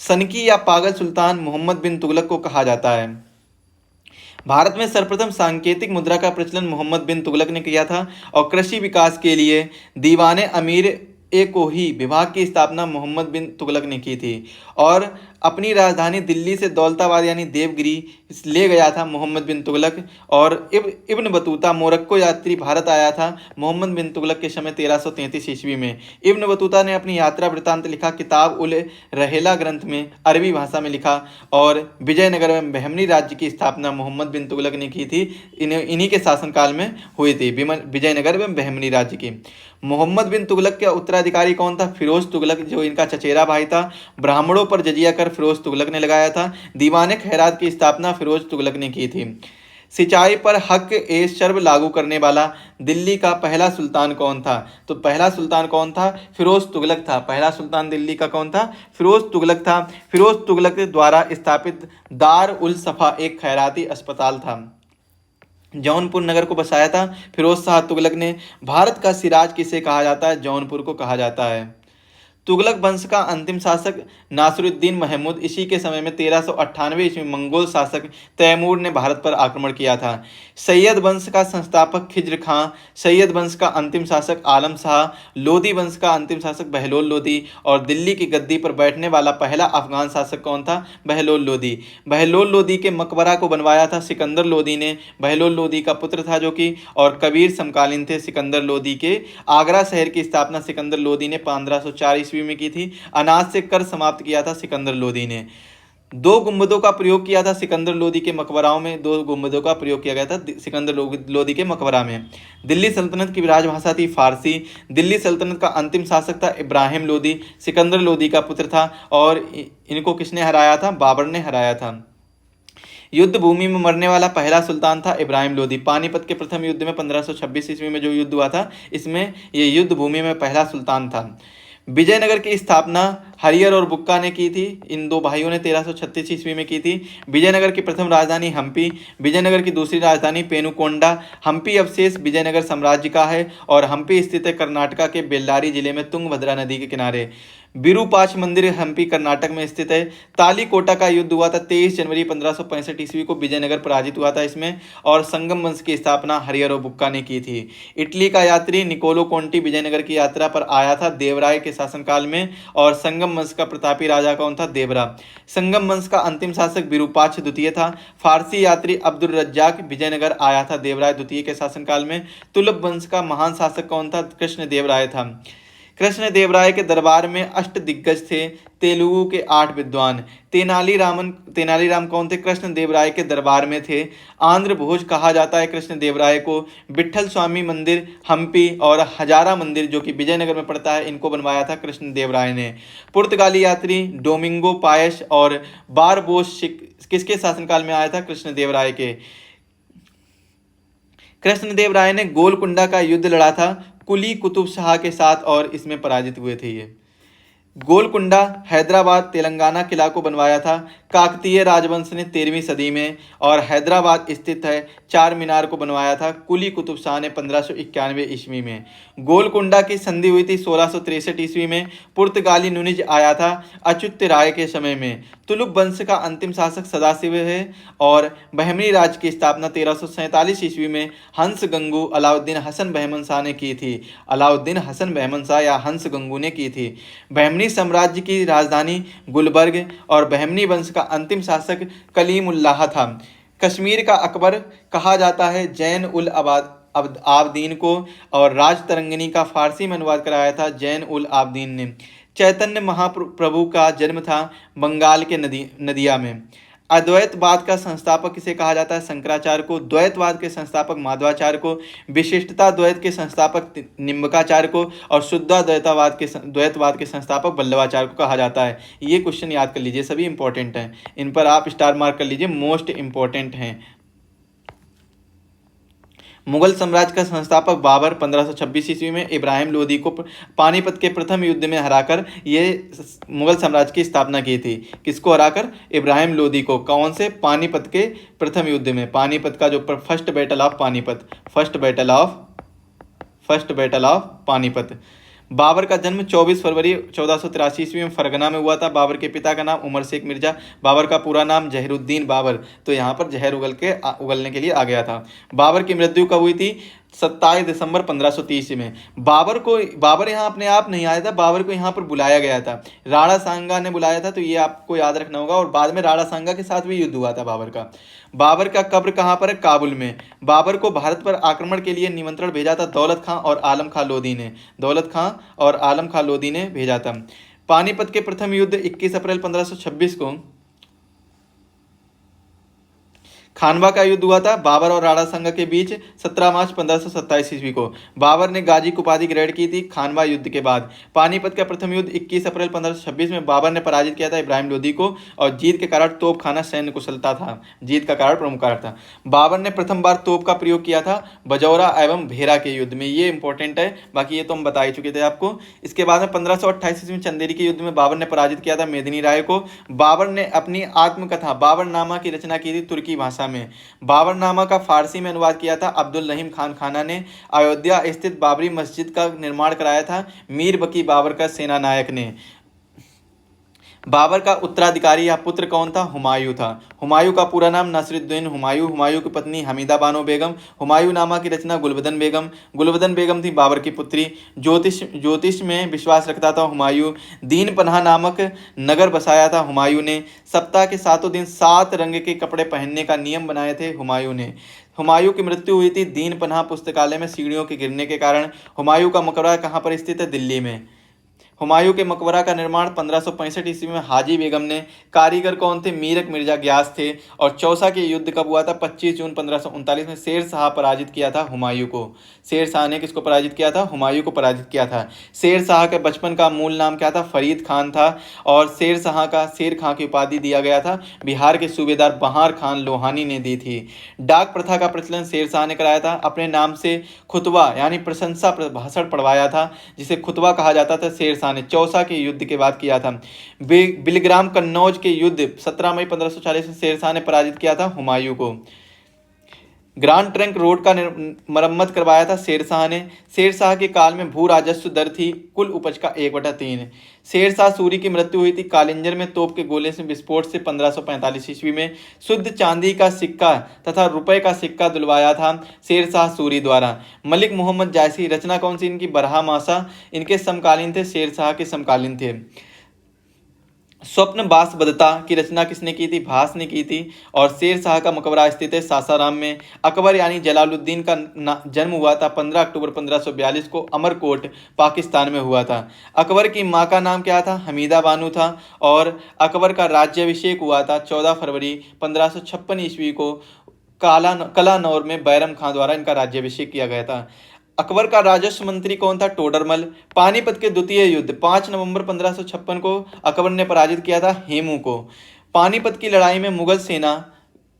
सनकी या पागल सुल्तान मोहम्मद बिन तुगलक को कहा जाता है। भारत में सर्वप्रथम सांकेतिक मुद्रा का प्रचलन मोहम्मद बिन तुगलक ने किया था और कृषि विकास के लिए दीवाने अमीर ए कोही विभाग की स्थापना मोहम्मद बिन तुगलक ने की थी। और अपनी राजधानी दिल्ली से दौलताबाद यानी देवगिरी ले गया था मोहम्मद बिन तुगलक। और इब्न बतूता मोरक्को यात्री भारत आया था मोहम्मद बिन तुगलक के समय 1333 ईस्वी में। इब्न बतूता ने अपनी यात्रा वृत्तांत लिखा किताब उल रहेला ग्रंथ में, अरबी भाषा में लिखा। और विजयनगर में बहमनी राज्य की स्थापना मोहम्मद बिन तुगलक ने की थी। इन्हीं के शासनकाल में हुई थी विजयनगर में बहमनी राज्य की। मोहम्मद बिन तुगलक के उत्तराधिकारी कौन था? फिरोज तुगलक, जो इनका चचेरा भाई था। ब्राह्मणों पर जजिया कर फिरोज तुगलक ने लगाया था। दीवाने खैरात की स्थापना फिरोज तुगलक ने की थी। सिंचाई पर हक ए शर्ब लागू करने वाला दिल्ली का पहला सुल्तान कौन था? तो पहला सुल्तान कौन था? फिरोज तुगलक था। पहला सुल्तान दिल्ली का कौन था? फिरोज तुगलक था। फिरोज तुगलक द्वारा स्थापित दार उल सफा एक खैराती अस्पताल था। जौनपुर नगर को बसाया था फिरोज शाह तुगलक ने। भारत का सिराज किसे कहा जाता है? जौनपुर को कहा जाता है। तुगलक वंश का अंतिम शासक नासिरुद्दीन महमूद। इसी के समय में 1398 ईस्वी में मंगोल शासक तैमूर ने भारत पर आक्रमण किया था। सैयद वंश का संस्थापक खिज्र खां। सैयद वंश का अंतिम शासक आलम शाह। लोदी वंश का अंतिम शासक बहलोल लोदी। और दिल्ली की गद्दी पर बैठने वाला पहला अफगान शासक कौन था? बहलोल लोदी। बहलोल लोदी के मकबरा को बनवाया था सिकंदर लोदी ने। बहलोल लोदी का पुत्र था जो कि और कबीर समकालीन थे सिकंदर लोदी के। आगरा शहर की स्थापना सिकंदर लोदी ने 1504 ईस्वी में की थी। अनाज से कर समाप्त किया था सिकंदर लोदी ने। 2 गुंबदों का प्रयोग किया था सिकंदर लोदी के मकबराओं में। 2 गुंबदों का प्रयोग किया गया था सिकंदर लोदी के मकबरा में। दिल्ली सल्तनत की राजभाषा थी फारसी। दिल्ली सल्तनत का अंतिम शासक था इब्राहिम लोदी। सिकंदर लोदी का पुत्र था और इनको किसने हराया था? बाबर ने हराया था। युद्ध भूमि में मरने वाला पहला सुल्तान था इब्राहिम लोदी। पानीपत के प्रथम युद्ध में 1526 ईस्वी में जो युद्ध हुआ था, इसमें ये युद्ध भूमि में पहला सुल्तान था। विजयनगर की स्थापना हरियर और बुक्का ने की थी। इन दो भाइयों ने 1336 ईस्वी में की थी। विजयनगर की प्रथम राजधानी हम्पी, विजयनगर की दूसरी राजधानी पेनुकोंडा। हम्पी अवशेष विजयनगर साम्राज्य का है और हम्पी स्थित है कर्नाटका के बेल्लारी जिले में तुंगभद्रा नदी के किनारे। विरूपाक्ष मंदिर हम्पी कर्नाटक में स्थित है। तालीकोटा का युद्ध हुआ था 23 जनवरी 1565 ईस्वी को, विजयनगर पराजित हुआ था इसमें, और संगम वंश की स्थापना हरियर और बुक्का ने की थी। इटली का यात्री निकोलो कोंटी विजयनगर की यात्रा पर आया था देवराय के शासनकाल में, और संगम वंश का प्रतापी राजा कौन था? देवरा। संगम वंश का अंतिम शासक विरूपाक्ष द्वितीय था। फारसी यात्री अब्दुल रज्जाक विजयनगर आया था देवराय द्वितीय के शासनकाल में। तुलुप वंश का महान शासक कौन था? कृष्ण देवराय था। कृष्ण देवराय के दरबार में अष्ट दिग्गज थे, तेलुगु के 8 विद्वान। तेनालीराम कौन थे? कृष्ण देवराय के दरबार में थे। आंध्र भोज कहा जाता है कृष्ण देवराय को। विट्ठल स्वामी मंदिर हम्पी और हजारा मंदिर जो कि विजयनगर में पड़ता है, इनको बनवाया था कृष्ण देवराय ने। पुर्तगाली यात्री डोमिंगो पायस और बारबोस किसके शासनकाल में आया था? कृष्ण देवराय के। कृष्ण देवराय ने गोलकुंडा का युद्ध लड़ा था कुली कुतुब शाह के साथ और इसमें पराजित हुए थे ये। गोलकुंडा हैदराबाद तेलंगाना किला को बनवाया था काकतीय राजवंश ने 13वीं सदी में, और हैदराबाद स्थित है चार मीनार को बनवाया था कुली कुतुब शाह ने 1591 ईस्वी में। गोलकुंडा की संधि हुई थी 1663 ईस्वी में। पुर्तगाली नुनिज आया था अच्युत राय के समय में। तुलुप वंश का अंतिम शासक सदाशिव है, और बहमनी राज की स्थापना 1347 ईस्वी में हंस गंगू अलाउद्दीन हसन बहमन शाह ने की थी। अलाउद्दीन हसन बहमन शाह या हंस गंगू ने की थी। बहमनी साम्राज्य की राजधानी गुलबर्ग, और बहमनी वंश का अंतिम शासक कलीमुल्लाह था। कश्मीर का अकबर कहा जाता है जैन उल आबदीन को, और राजतरंगिणी का फारसी में अनुवाद कराया था जैन उल आबदीन ने। चैतन्य महाप्रभु का जन्म था बंगाल के नदिया में। अद्वैतवाद का संस्थापक किसे कहा जाता है? शंकराचार्य को। द्वैतवाद के संस्थापक माधवाचार्य को। विशिष्टता द्वैत के संस्थापक निम्बकाचार्य को, और द्वैतवाद के संस्थापक वल्लभाचार्य को कहा जाता है। ये क्वेश्चन याद कर लीजिए, सभी इंपॉर्टेंट हैं, इन पर आप स्टार मार्क कर लीजिए, मोस्ट इंपॉर्टेंट हैं। मुगल साम्राज्य का संस्थापक बाबर 1526 ईस्वी में इब्राहिम लोदी को पानीपत के प्रथम युद्ध में हराकर ये मुगल साम्राज्य की स्थापना की थी। किसको हराकर? इब्राहिम लोदी को। कौन से? पानीपत के प्रथम युद्ध में। पानीपत का जो first battle of Panipat, first battle of Panipat. Babur का जन्म 24 फरवरी 1483 ईस्वी में फरगना में हुआ था। बाबर के पिता का नाम उमर शेख मिर्जा, बाबर का पूरा नाम जहरुद्दीन बाबर, तो यहाँ पर जहर उगलने के लिए आ गया था। बाबर की मृत्यु कब हुई थी? 27 दिसंबर 1530 में। बाबर यहाँ अपने आप नहीं आया था, बाबर को यहाँ पर बुलाया गया था, राणा सांगा ने बुलाया था, तो ये आपको याद रखना होगा। और बाद में राणा सांगा के साथ भी युद्ध हुआ था बाबर का। बाबर का कब्र कहाँ पर है? काबुल में। बाबर को भारत पर आक्रमण के लिए निमंत्रण भेजा था दौलत खां और आलम खां लोदी ने भेजा था। पानीपत के प्रथम युद्ध 21 अप्रैल 1526 को खानवा का युद्ध हुआ था बाबर और राणा सांगा के बीच 17 मार्च 1527 ईस्वी को। बाबर ने गाजी की उपाधि ग्रहण की थी खानवा युद्ध के बाद। पानीपत का प्रथम युद्ध 21 अप्रैल 1526 में बाबर ने पराजित किया था इब्राहिम लोदी को, और जीत के कारण तोपखाना सैन्य कुशलता था, जीत का कारण प्रमुख कारण था। बाबर ने प्रथम बार तोप का प्रयोग किया था बजौरा एवं भेरा के युद्ध में, ये इंपॉर्टेंट है, बाकी ये तो हम बता ही चुके थे आपको। इसके बाद में 1528 ईस्वी में चंदेरी के युद्ध में बाबर ने पराजित किया था मेदिनी राय को। बाबर ने अपनी आत्मकथा बाबरनामा की रचना की थी तुर्की भाषा में। बाबरनामा का फारसी में अनुवाद किया था अब्दुल रहीम खान खाना ने। अयोध्या स्थित बाबरी मस्जिद का निर्माण कराया था मीर बकी बाबर का सेना नायक ने। बाबर का उत्तराधिकारी या पुत्र कौन था? हुमायूं था। हुमायूं का पूरा नाम नसरुद्दीन हुमायूं। हुमायूं की पत्नी हमीदा बानो बेगम। हुमायूं नामा की रचना गुलबदन बेगम थी बाबर की पुत्री। ज्योतिष में विश्वास रखता था हुमायूं। दीन पनाह नामक नगर बसाया था हुमायूं ने। सप्ताह के 7 दिन 7 रंग के कपड़े पहनने का नियम बनाए थे हुमायूं ने। हुमायूं की मृत्यु हुई थी दीन पनाह पुस्तकालय में सीढ़ियों के गिरने के कारण। हुमायूं का मकबरा कहाँ पर स्थित है? दिल्ली में। हुमायूं के मकबरा का निर्माण 1565 ईस्वी में हाजी बेगम ने। कारीगर कौन थे? मीरक मिर्जा ग्यास थे। और चौसा के युद्ध कब हुआ था? 25 जून 1539 में। शेर शाह पराजित किया था हुमायूं को। शेर शाह ने किसको पराजित किया था? हुमायूं को पराजित किया था। शेर शाह के बचपन का मूल नाम क्या था? फरीद खान था, और शेर शाह का शेर खां की उपाधि दिया गया था बिहार के सूबेदार बहार खान लोहानी ने दी थी। डाक प्रथा का प्रचलन शेर शाह ने कराया था। अपने नाम से खुतबा यानी प्रशंसा भाषण पढ़वाया था, जिसे खुतबा कहा जाता था, शेर शाह शाह ने चौसा के युद्ध के बाद किया था। बिलग्राम कन्नौज के युद्ध 17 मई 1540 में शेर शाह ने पराजित किया था हुमायूं को। ग्रांड ट्रंक रोड का मरम्मत करवाया था शेर शाह ने। शेर शाह के काल में भू राजस्व दर थी कुल उपज का 1/3। शेर शाह सूरी की मृत्यु हुई थी कालिंजर में तोप के गोले से विस्फोट से 1545 ईस्वी में। शुद्ध चांदी का सिक्का तथा रुपए का सिक्का दुलवाया था शेर शाह सूरी द्वारा। मलिक मोहम्मद जायसी, रचना कौन सी इनकी? बरहा-मासा, इनके समकालीन थे, शेर शाह के समकालीन थे। स्वप्न बासबदता की रचना किसने की थी? भास ने की थी। और शेर शाह का मकबरा स्थित है सासाराम में। अकबर यानी जलालुद्दीन का जन्म हुआ था 15 अक्टूबर 1542 को अमरकोट पाकिस्तान में हुआ था। अकबर की माँ का नाम क्या था? हमीदा बानो था। और अकबर का राज्याभिषेक हुआ था 14 फरवरी 1556 ईस्वी को कलानौर में बैरम खां द्वारा इनका राज्याभिषेक किया गया था। अकबर का राजस्व मंत्री कौन था? टोडरमल। पानीपत के द्वितीय युद्ध 5 नवंबर 1556 को अकबर ने पराजित किया था हेमू को। पानीपत की लड़ाई में मुगल सेना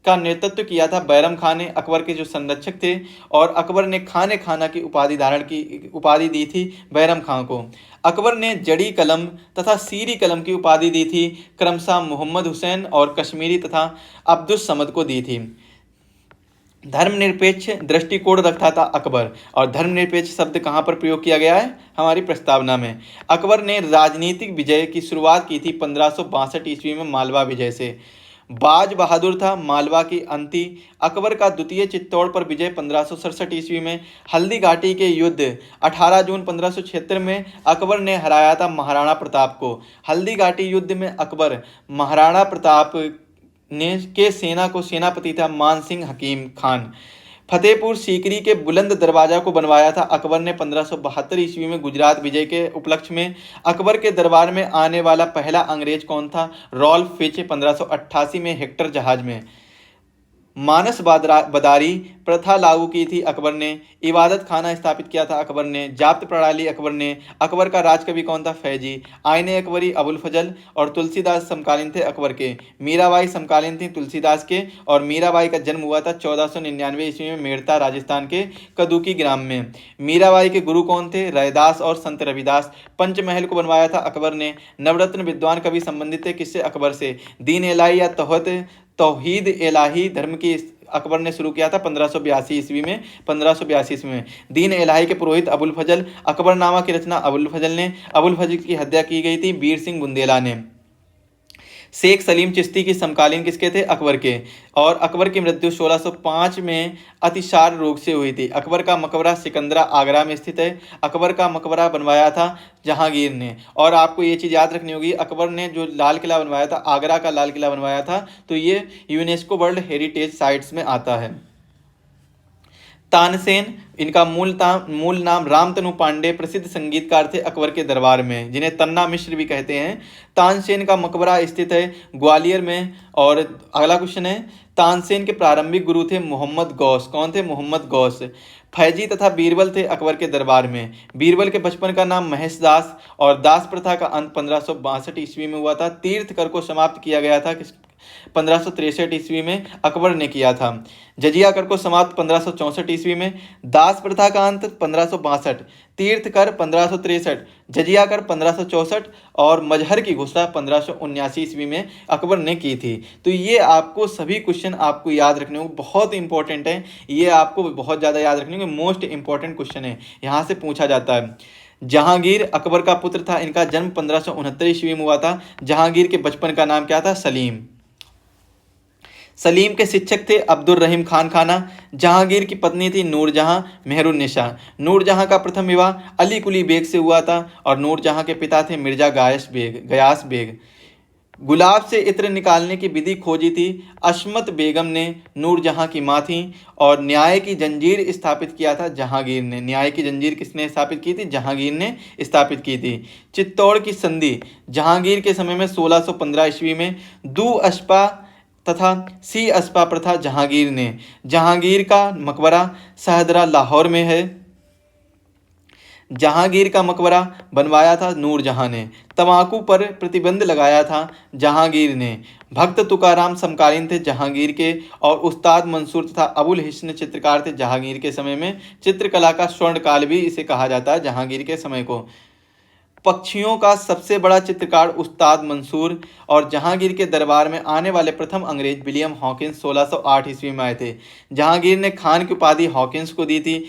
का नेतृत्व किया था बैरम खां ने, अकबर के जो संरक्षक थे। और अकबर ने खाने खाना की उपाधि दी थी बैरम खां को। अकबर ने जड़ी कलम तथा सीरी कलम की उपाधि दी थी क्रमशः मोहम्मद हुसैन और कश्मीरी तथा अब्दुस समद को दी थी। धर्मनिरपेक्ष दृष्टिकोण रखता था अकबर। और धर्मनिरपेक्ष शब्द कहाँ पर प्रयोग किया गया है? हमारी प्रस्तावना में। अकबर ने राजनीतिक विजय की शुरुआत की थी 1562 ईस्वी में मालवा विजय से। बाज बहादुर था मालवा की अंती। अकबर का द्वितीय चित्तौड़ पर विजय 1567 ईस्वी में। हल्दी घाटी के युद्ध 18 जून 1576 में अकबर ने हराया था महाराणा प्रताप को। हल्दी घाटी युद्ध में अकबर महाराणा प्रताप के सेना को सेनापति था मान सिंह हकीम खान। फतेहपुर सीकरी के बुलंद दरवाजा को बनवाया था अकबर ने 1572 ईस्वी में गुजरात विजय के उपलक्ष्य में। अकबर के दरबार में आने वाला पहला अंग्रेज कौन था? रॉल्फ फिच 1588 में हेक्टर जहाज में। मानस बदारी प्रथा लागू की थी अकबर ने। इबादत खाना स्थापित किया था अकबर ने। जाप्त प्रणाली अकबर ने। अकबर का राजकवि कौन था? फैजी। आईने अकबरी अबुल फजल और तुलसीदास समकालीन थे अकबर के। मीराबाई समकालीन थी तुलसीदास के। और मीराबाई का जन्म हुआ था 1499 ईस्वी में मेड़ता राजस्थान के कदुकी ग्राम में। मीराबाई के गुरु कौन थे? रैदास और संत रविदास। पंचमहल को बनवाया था अकबर ने। नवरत्न विद्वान कवि संबंधित थे किससे? अकबर से। दीन इलाही या तौहीद इलाही धर्म की अकबर ने शुरू किया था 1582 ईस्वी में। 1582 ईस्वी में दीन इलाही के पुरोहित अबुल फजल। अकबरनामा की रचना अबुल फजल ने। अबुल फजल की हत्या की गई थी वीर सिंह बुंदेला ने। शेख सलीम चिश्ती की समकालीन किसके थे? अकबर के। और अकबर की मृत्यु 1605 में अतिसार रोग से हुई थी। अकबर का मकबरा सिकंदरा आगरा में स्थित है। अकबर का मकबरा बनवाया था जहांगीर ने। और आपको ये चीज़ याद रखनी होगी, अकबर ने जो लाल किला बनवाया था, आगरा का लाल किला बनवाया था, तो ये यूनेस्को वर्ल्ड हेरिटेज साइट्स में आता है। तानसेन, इनका मूल नाम रामतनु पांडे प्रसिद्ध संगीतकार थे अकबर के दरबार में, जिन्हें तन्ना मिश्र भी कहते हैं। तानसेन का मकबरा स्थित है ग्वालियर में। और अगला क्वेश्चन है, तानसेन के प्रारंभिक गुरु थे मोहम्मद गौस। कौन थे? मोहम्मद गौस। फैजी तथा बीरबल थे अकबर के दरबार में। बीरबल के बचपन का नाम महेश दास। और दास प्रथा का अंत 1562 ईस्वी में हुआ था। तीर्थकर को समाप्त किया गया था 1563 ईस्वी में अकबर ने किया था। जजिया कर को समाप्त 1564 ईस्वी में। दास प्रथा का अंत 1562, तीर्थकर 1563, जजिया कर 1564 और मजहर की घोषणा 1579 ईस्वी में अकबर ने की थी। तो ये आपको सभी क्वेश्चन आपको याद रखने होंगे, बहुत इंपॉर्टेंट है। ये आपको बहुत ज़्यादा याद रखने होंगे, मोस्ट इंपॉर्टेंट क्वेश्चन है, यहाँ से पूछा जाता है। जहांगीर अकबर का पुत्र था। इनका जन्म 1569 ईस्वी में हुआ था। जहांगीर के बचपन का नाम क्या था? सलीम। सलीम के शिक्षक थे अब्दुल रहीम खान खाना। जहांगीर की पत्नी थी नूरजहां मेहरुन्निसा। नूरजहां का प्रथम विवाह अली कुली बेग से हुआ था। और नूरजहां के पिता थे मिर्जा गयास बेग। गुलाब से इत्र निकालने की विधि खोजी थी अशमत बेगम ने, नूरजहां की माँ थी। और न्याय की जंजीर स्थापित किया था जहांगीर ने। न्याय की जंजीर किसने स्थापित की थी? जहांगीर ने स्थापित की थी। चित्तौड़ की संधि जहांगीर के समय में 1615 ईस्वी में। दू अशपा तथा सी अस्पा प्रथा जहांगीर ने। जहांगीर का मकबरा सहदरा लाहौर में है। जहांगीर का मकबरा बनवाया था नूरजहां ने। तंबाकू पर प्रतिबंध लगाया था जहांगीर ने। भक्त तुकाराम समकालीन थे जहांगीर के। और उस्ताद मंसूर तथा अबुल हिस्न चित्रकार थे जहांगीर के समय में। चित्रकला का स्वर्ण काल भी इसे कहा जाता है जहांगीर के समय को। पक्षियों का सबसे बड़ा चित्रकार उस्ताद मंसूर। और जहांगीर के दरबार में आने वाले प्रथम अंग्रेज विलियम हॉकिंस 1608 ईस्वी में आए थे। जहांगीर ने खान की उपाधि हॉकिंस को दी थी।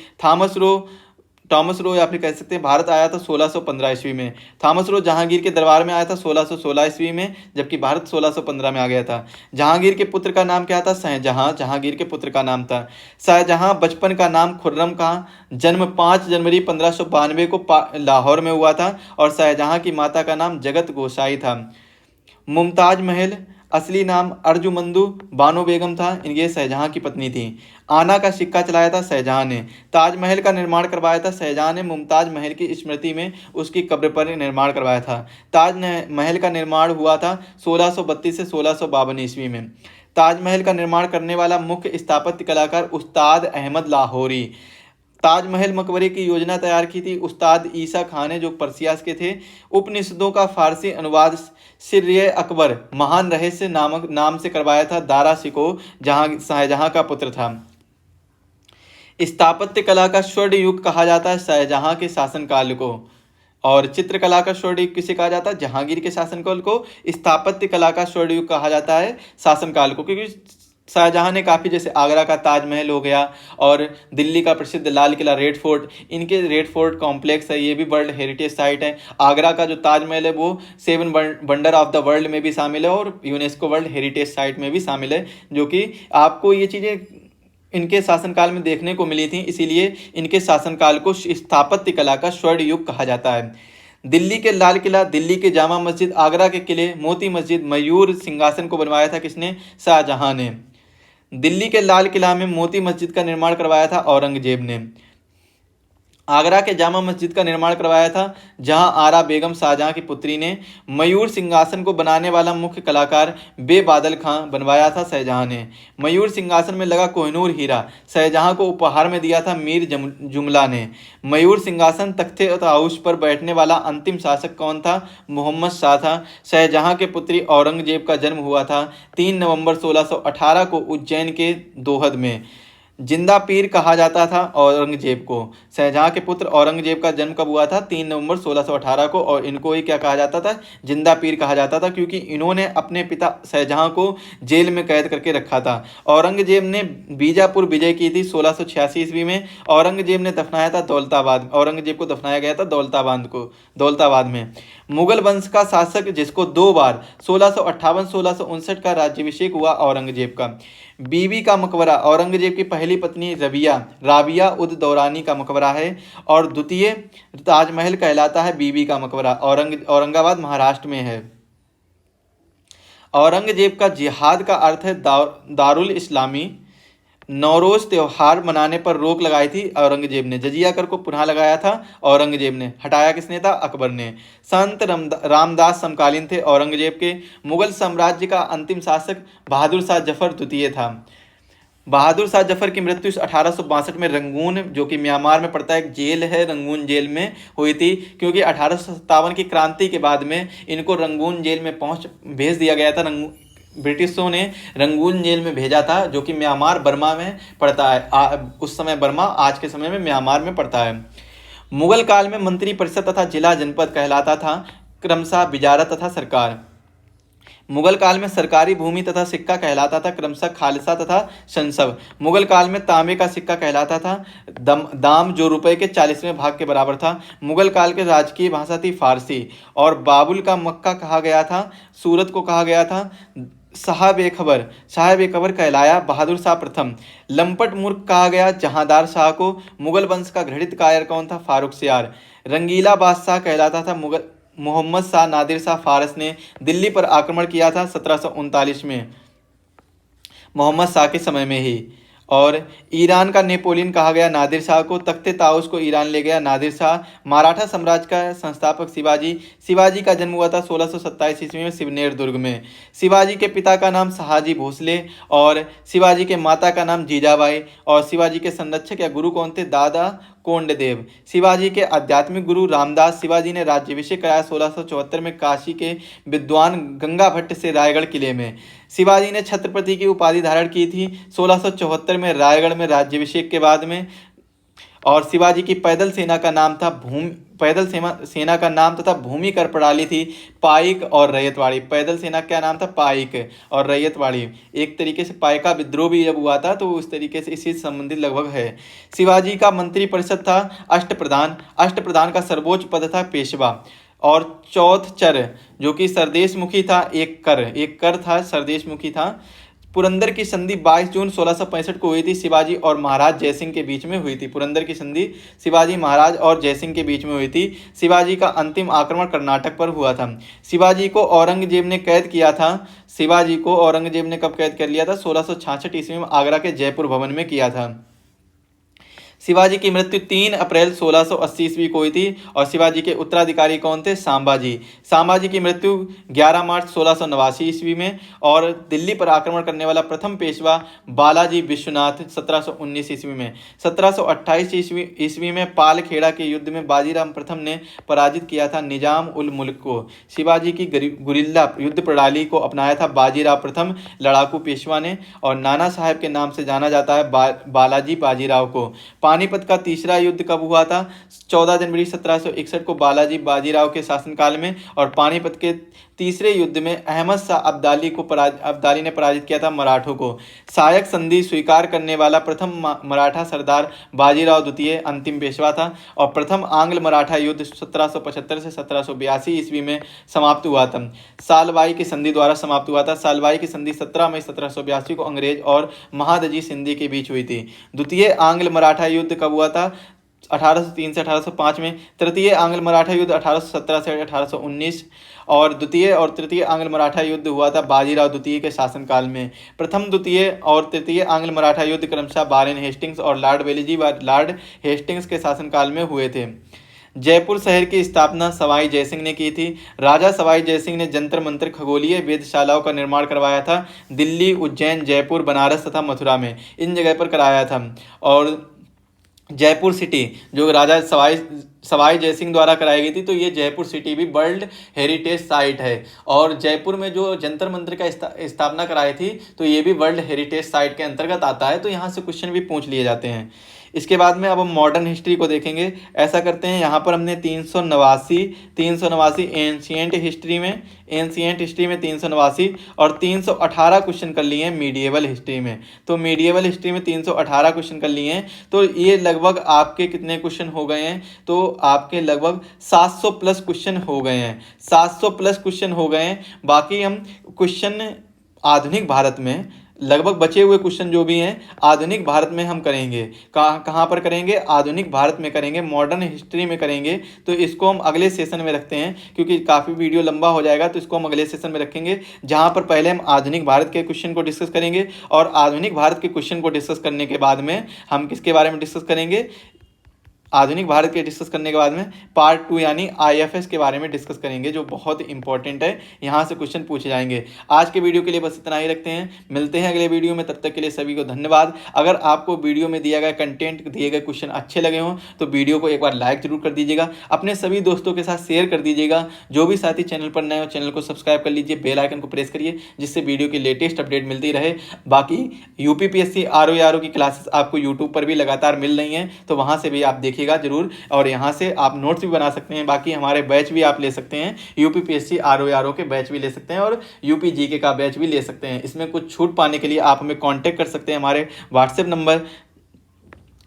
थॉमस रो या फिर कह सकते हैं भारत आया था 1615 ईस्वी में। थॉमस रो जहांगीर के दरबार में आया था 1616 ईस्वी में, जबकि भारत 1615 में आ गया था। जहांगीर के पुत्र का नाम क्या था? शाहजहां जहांगीर के पुत्र का नाम था। शाहजहां बचपन का नाम खुर्रम का। जन्म 5 जनवरी 1592 को लाहौर में हुआ था और शाहजहां की माता का नाम जगत गोसाई था। मुमताज महल असली नाम अर्जुमंदू बानो बेगम था। इनके शाहजहां की पत्नी थी। आना का सिक्का चलाया था शाहजहां ने। ताजमहल का निर्माण करवाया था शाहजहां ने। मुमताज महल की स्मृति में उसकी कब्र पर निर्माण करवाया था। ताजमहल का निर्माण हुआ था 1632 से 1652 ईस्वी में। ताजमहल का निर्माण करने वाला मुख्य स्थापत्य कलाकार उस्ताद अहमद लाहौरी। ताजमहल मकबरे की योजना तैयार की थी उस्ताद ईसा खान ने, जो पर्सिया के थे। उपनिषदों का फारसी अनुवाद सिर्रे अकबर महान रहस्य नामक नाम से करवाया था दारा शिको, जहां शाहजहां का पुत्र था। स्थापत्य कला का स्वर्ण युग कहा जाता है शाहजहां के शासनकाल को। और चित्रकला का स्वर्ण युग किसे कहा जाता है? जहांगीर के शासनकाल को। स्थापत्य कला का स्वर्ण युग कहा जाता है शासनकाल को, क्योंकि शाहजहां ने काफ़ी, जैसे आगरा का ताजमहल हो गया और दिल्ली का प्रसिद्ध लाल किला रेड फोर्ट, इनके रेड फोर्ट कॉम्प्लेक्स है, ये भी वर्ल्ड हेरिटेज साइट है। आगरा का जो ताजमहल है वो 7 वंडर ऑफ द वर्ल्ड में भी शामिल है और यूनेस्को वर्ल्ड हेरिटेज साइट में भी शामिल है, जो कि आपको ये चीज़ें इनके शासनकाल में देखने को मिली थी। इसीलिए इनके शासनकाल को स्थापत्य कला का स्वर्ण युग कहा जाता है। दिल्ली के लाल किला, दिल्ली के जामा मस्जिद, आगरा के किले, मोती मस्जिद, मयूर सिंहासन को बनवाया था किसने? शाहजहां ने। दिल्ली के लाल किला में मोती मस्जिद का निर्माण करवाया था औरंगजेब ने। आगरा के जामा मस्जिद का निर्माण करवाया था जहां आरा बेगम शाहजहां की पुत्री ने। मयूर सिंहासन को बनाने वाला मुख्य कलाकार बेबादल खां बनवाया था शाहजहां ने। मयूर सिंहासन में लगा कोहिनूर हीरा शाहजहां को उपहार में दिया था मीर जुमला ने। मयूर सिंहासन तख्ते ताउस पर बैठने वाला अंतिम शासक कौन था? मोहम्मद शाह था। शाहजहां के पुत्री औरंगजेब का जन्म हुआ था 3 नवंबर 1618 को उज्जैन के दोहद में। जिंदा पीर कहा जाता था औरंगजेब को। शाहजहां के पुत्र औरंगजेब का जन्म कब हुआ था? 3 नवंबर 1618 को। और इनको ही क्या कहा जाता था? जिंदा पीर कहा जाता था, क्योंकि इन्होंने अपने पिता शाहजहां को जेल में कैद करके रखा था। औरंगजेब ने बीजापुर विजय की थी 1686 ईस्वी में। औरंगजेब ने दफनाया था दौलताबाद, औरंगजेब को दफनाया गया था दौलताबाद में। मुगल वंश का शासक जिसको 2 बार 1658 1659 का राज्याभिषेक हुआ औरंगजेब का। बीबी का मकबरा औरंगजेब की पहली पत्नी राबिया उद दौरानी का मकबरा है। और द्वितीय ताजमहल कहलाता है बीबी का मकबरा, औरंगाबाद महाराष्ट्र में है। औरंगजेब का जिहाद का अर्थ है दारुल इस्लामी। नौरोज त्योहार मनाने पर रोक लगाई थी औरंगजेब ने। जजिया कर को पुनः लगाया था औरंगजेब ने। हटाया किसने था? अकबर ने। संत रामदास समकालीन थे औरंगजेब के। मुगल साम्राज्य का अंतिम शासक बहादुर शाह जफर द्वितीय था। बहादुर शाह जफर की मृत्यु 1862 में रंगून, जो कि म्यांमार में पड़ता है, एक जेल है, रंगून जेल में हुई थी। क्योंकि 1857 की क्रांति के बाद में इनको रंगून जेल में भेज दिया गया था। ब्रिटिशों ने रंगून जेल में भेजा था, जो कि म्यांमार बर्मा में पड़ता है। उस समय बर्मा, आज के समय में म्यांमार में पड़ता है। मुगल काल में मंत्री परिषद तथा जिला जनपद कहलाता था क्रमशः विजारत तथा सरकार। मुगल काल में सरकारी भूमि तथा सिक्का कहलाता था क्रमशः खालसा तथा संसव। मुगल काल में तांबे का सिक्का कहलाता था दाम, जो रुपए के 40वें भाग के बराबर था। मुगल काल के राजकीय भाषा थी फारसी। और बाबुल का मक्का कहा गया था, सूरत को कहा गया था साहब ए खबर कहलाया बहादुर शाह प्रथम। लंपट मूर्ख कहा गया जहांदार शाह को। मुगल वंश का घृणित कायर कौन था? फारूक सियार। रंगीला बादशाह कहलाता था मोहम्मद शाह नादिर शाह फारस ने दिल्ली पर आक्रमण किया था 1739 में, मोहम्मद शाह के समय में ही। और ईरान का नेपोलियन कहा गया नादिर शाह को। तख्ते ताउस को ईरान ले गया नादिर शाह। मराठा साम्राज्य का संस्थापक शिवाजी का जन्म हुआ था 1627 ईस्वी में शिवनेर दुर्ग में। शिवाजी के पिता का नाम शहाजी भोसले और शिवाजी के माता का नाम जीजाबाई। और शिवाजी के संरक्षक या गुरु कौन थे? दादा कोंडदेव। शिवाजी के आध्यात्मिक गुरु रामदास। शिवाजी ने राज्याभिषेक कराया 1674 में काशी के विद्वान गंगा भट्ट से रायगढ़ किले में। शिवाजी ने छत्रपति की उपाधि धारण की थी 1674 में रायगढ़ में राज्याभिषेक के बाद में। और शिवाजी की पैदल सेना का नाम तथा भूमि कर प्रणाली थी पाइक और रैयतवाड़ी। पैदल सेना का क्या नाम था? पाइक और रैयतवाड़ी। एक तरीके से पाइका विद्रोह भी जब हुआ था तो उस तरीके से इसी से संबंधित लगभग है। शिवाजी का मंत्री परिषद था अष्टप्रधान। अष्टप्रधान का सर्वोच्च पद था पेशवा। और चौथ चर जो कि सरदेशमुखी था, एक कर था, सरदेशमुखी था। पुरंदर की संधि 22 जून 1665 को हुई थी, शिवाजी और महाराज जयसिंह के बीच में हुई थी। पुरंदर की संधि शिवाजी महाराज और जयसिंह के बीच में हुई थी। शिवाजी का अंतिम आक्रमण कर्नाटक पर हुआ था। शिवाजी को औरंगजेब ने कैद किया था। शिवाजी को औरंगजेब ने कब कैद कर लिया था? 1666 ईस्वी में आगरा के जयपुर भवन में किया था। शिवाजी की मृत्यु 3 अप्रैल 1680 ईस्वी को हुई थी। और शिवाजी के उत्तराधिकारी कौन थे? संभाजी। संभाजी की मृत्यु 11 मार्च 1689 ईस्वी में। और दिल्ली पर आक्रमण करने वाला प्रथम पेशवा बालाजी विश्वनाथ 1719 ईस्वी में। 1728 ईस्वी में पालखेड़ा के युद्ध में बाजीराव प्रथम ने पराजित किया था निजाम उल मुल्क को। शिवाजी की गुरिल्ला युद्ध प्रणाली को अपनाया था बाजीराव प्रथम लड़ाकू पेशवा ने। और नाना साहेब के नाम से जाना जाता है बालाजी बाजीराव को। पानीपत का तीसरा युद्ध कब हुआ था? 14 जनवरी 1761 को बालाजी बाजीराव के शासनकाल में। और पानीपत के तीसरे युद्ध में अहमद शाह अब्दाली ने पराजित किया था मराठों को। सहायक संधि स्वीकार करने वाला प्रथम मराठा सरदार बाजीराव द्वितीय अंतिम पेशवा था। और प्रथम आंग्ल मराठा युद्ध 1775 से 1782 ईस्वी में समाप्त हुआ था। सालवाई की संधि द्वारा समाप्त हुआ था। सालवाई की संधि 17 मई 1782 को अंग्रेज और महादजी सिंधी के बीच हुई थी। द्वितीय आंग्ल मराठा युद्ध कब हुआ था? 1803 से 1805 में। तृतीय आंग्ल मराठा युद्ध 1817 से 1819। और द्वितीय और तृतीय आंग्ल मराठा युद्ध हुआ था बाजीराव द्वितीय के शासनकाल में। प्रथम, द्वितीय और तृतीय आंग्ल मराठा युद्ध क्रमशः वारेन हेस्टिंग्स और लॉर्ड हेस्टिंग्स के शासनकाल में हुए थे। जयपुर शहर की स्थापना सवाई जयसिंह ने की थी। राजा सवाई जयसिंह ने जंतर मंतर खगोलीय वेधशालाओं का निर्माण करवाया था दिल्ली, उज्जैन, जयपुर, बनारस तथा मथुरा में। इन जगह पर कराया था। और जयपुर सिटी जो राजा सवाई जयसिंह द्वारा कराई गई थी, तो ये जयपुर सिटी भी वर्ल्ड हेरिटेज साइट है। और जयपुर में जो जंतर मंतर का स्थापना कराई थी, तो ये भी वर्ल्ड हेरिटेज साइट के अंतर्गत आता है। तो यहाँ से क्वेश्चन भी पूछ लिए जाते हैं। इसके बाद में अब हम मॉडर्न हिस्ट्री को देखेंगे। ऐसा करते हैं, यहाँ पर हमने 389 एंशिएंट हिस्ट्री में 389 और 318 क्वेश्चन कर लिए हैं मीडिएवल हिस्ट्री में। तो मीडिएवल हिस्ट्री में 318 क्वेश्चन कर लिए हैं। तो ये लगभग आपके कितने क्वेश्चन हो गए हैं? तो आपके लगभग 700 प्लस क्वेश्चन हो गए हैं। 700 प्लस क्वेश्चन हो गए हैं। बाकी हम क्वेश्चन आधुनिक भारत में लगभग बचे हुए क्वेश्चन जो भी हैं आधुनिक भारत में हम करेंगे। कहाँ पर करेंगे? आधुनिक भारत में करेंगे, मॉडर्न हिस्ट्री में करेंगे। तो इसको हम अगले सेशन में रखते हैं, क्योंकि काफ़ी वीडियो लंबा हो जाएगा। तो इसको हम अगले सेशन में रखेंगे, जहाँ पर पहले हम आधुनिक भारत के क्वेश्चन को डिस्कस करेंगे। और आधुनिक भारत के क्वेश्चन को डिस्कस करने के बाद में हम किसके बारे में डिस्कस करेंगे? आधुनिक भारत के डिस्कस करने के बाद में पार्ट 2 यानी आईएफएस के बारे में डिस्कस करेंगे, जो बहुत इंपॉर्टेंट है। यहाँ से क्वेश्चन पूछे जाएंगे। आज के वीडियो के लिए बस इतना ही रखते हैं। मिलते हैं अगले वीडियो में, तब तक के लिए सभी को धन्यवाद। अगर आपको वीडियो में दिया गया कंटेंट, दिए गए क्वेश्चन अच्छे लगे हों तो वीडियो को एक बार लाइक जरूर कर दीजिएगा, अपने सभी दोस्तों के साथ शेयर कर दीजिएगा। जो भी साथी चैनल पर नए हो, चैनल को सब्सक्राइब कर लीजिए, बेल आइकन को प्रेस करिए, जिससे वीडियो की लेटेस्ट अपडेट मिलती रहे। बाकी यूपीपीएससी आरओ की क्लासेस आपको यूट्यूब पर भी लगातार मिल रही हैं, तो वहाँ से भी आप देखिएगा जरूर। और यहाँ से आप नोट्स भी बना सकते हैं। बाकी हमारे बैच भी आप ले सकते हैं, यूपीपीएससी आरओ के बैच भी ले सकते हैं और यूपी जीके का बैच भी ले सकते हैं। इसमें कुछ छूट पाने के लिए आप हमें कांटेक्ट कर सकते हैं। हमारे व्हाट्सएप नंबर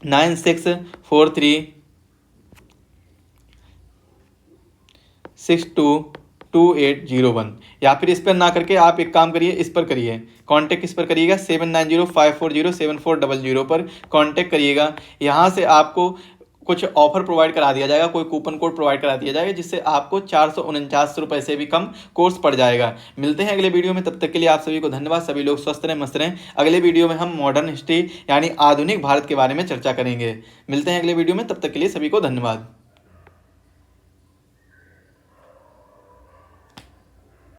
9643622801, या फिर इस पर ना करके आप एक काम करिए, इस पर करिए कांटेक्ट। किस पर करिएगा? 7905407400 पर कांटेक्ट करिएगा। यहाँ से आपको कुछ ऑफर प्रोवाइड करा दिया जाएगा, कोई कूपन कोड प्रोवाइड करा दिया जाएगा, जिससे आपको 449 रुपये से भी कम कोर्स पड़ जाएगा। मिलते हैं अगले वीडियो में, तब तक के लिए आप सभी को धन्यवाद। सभी लोग स्वस्थ रहें, मस्त रहें। अगले वीडियो में हम मॉडर्न हिस्ट्री यानी आधुनिक भारत के बारे में चर्चा करेंगे। मिलते हैं अगले वीडियो में, तब तक के लिए सभी को धन्यवाद।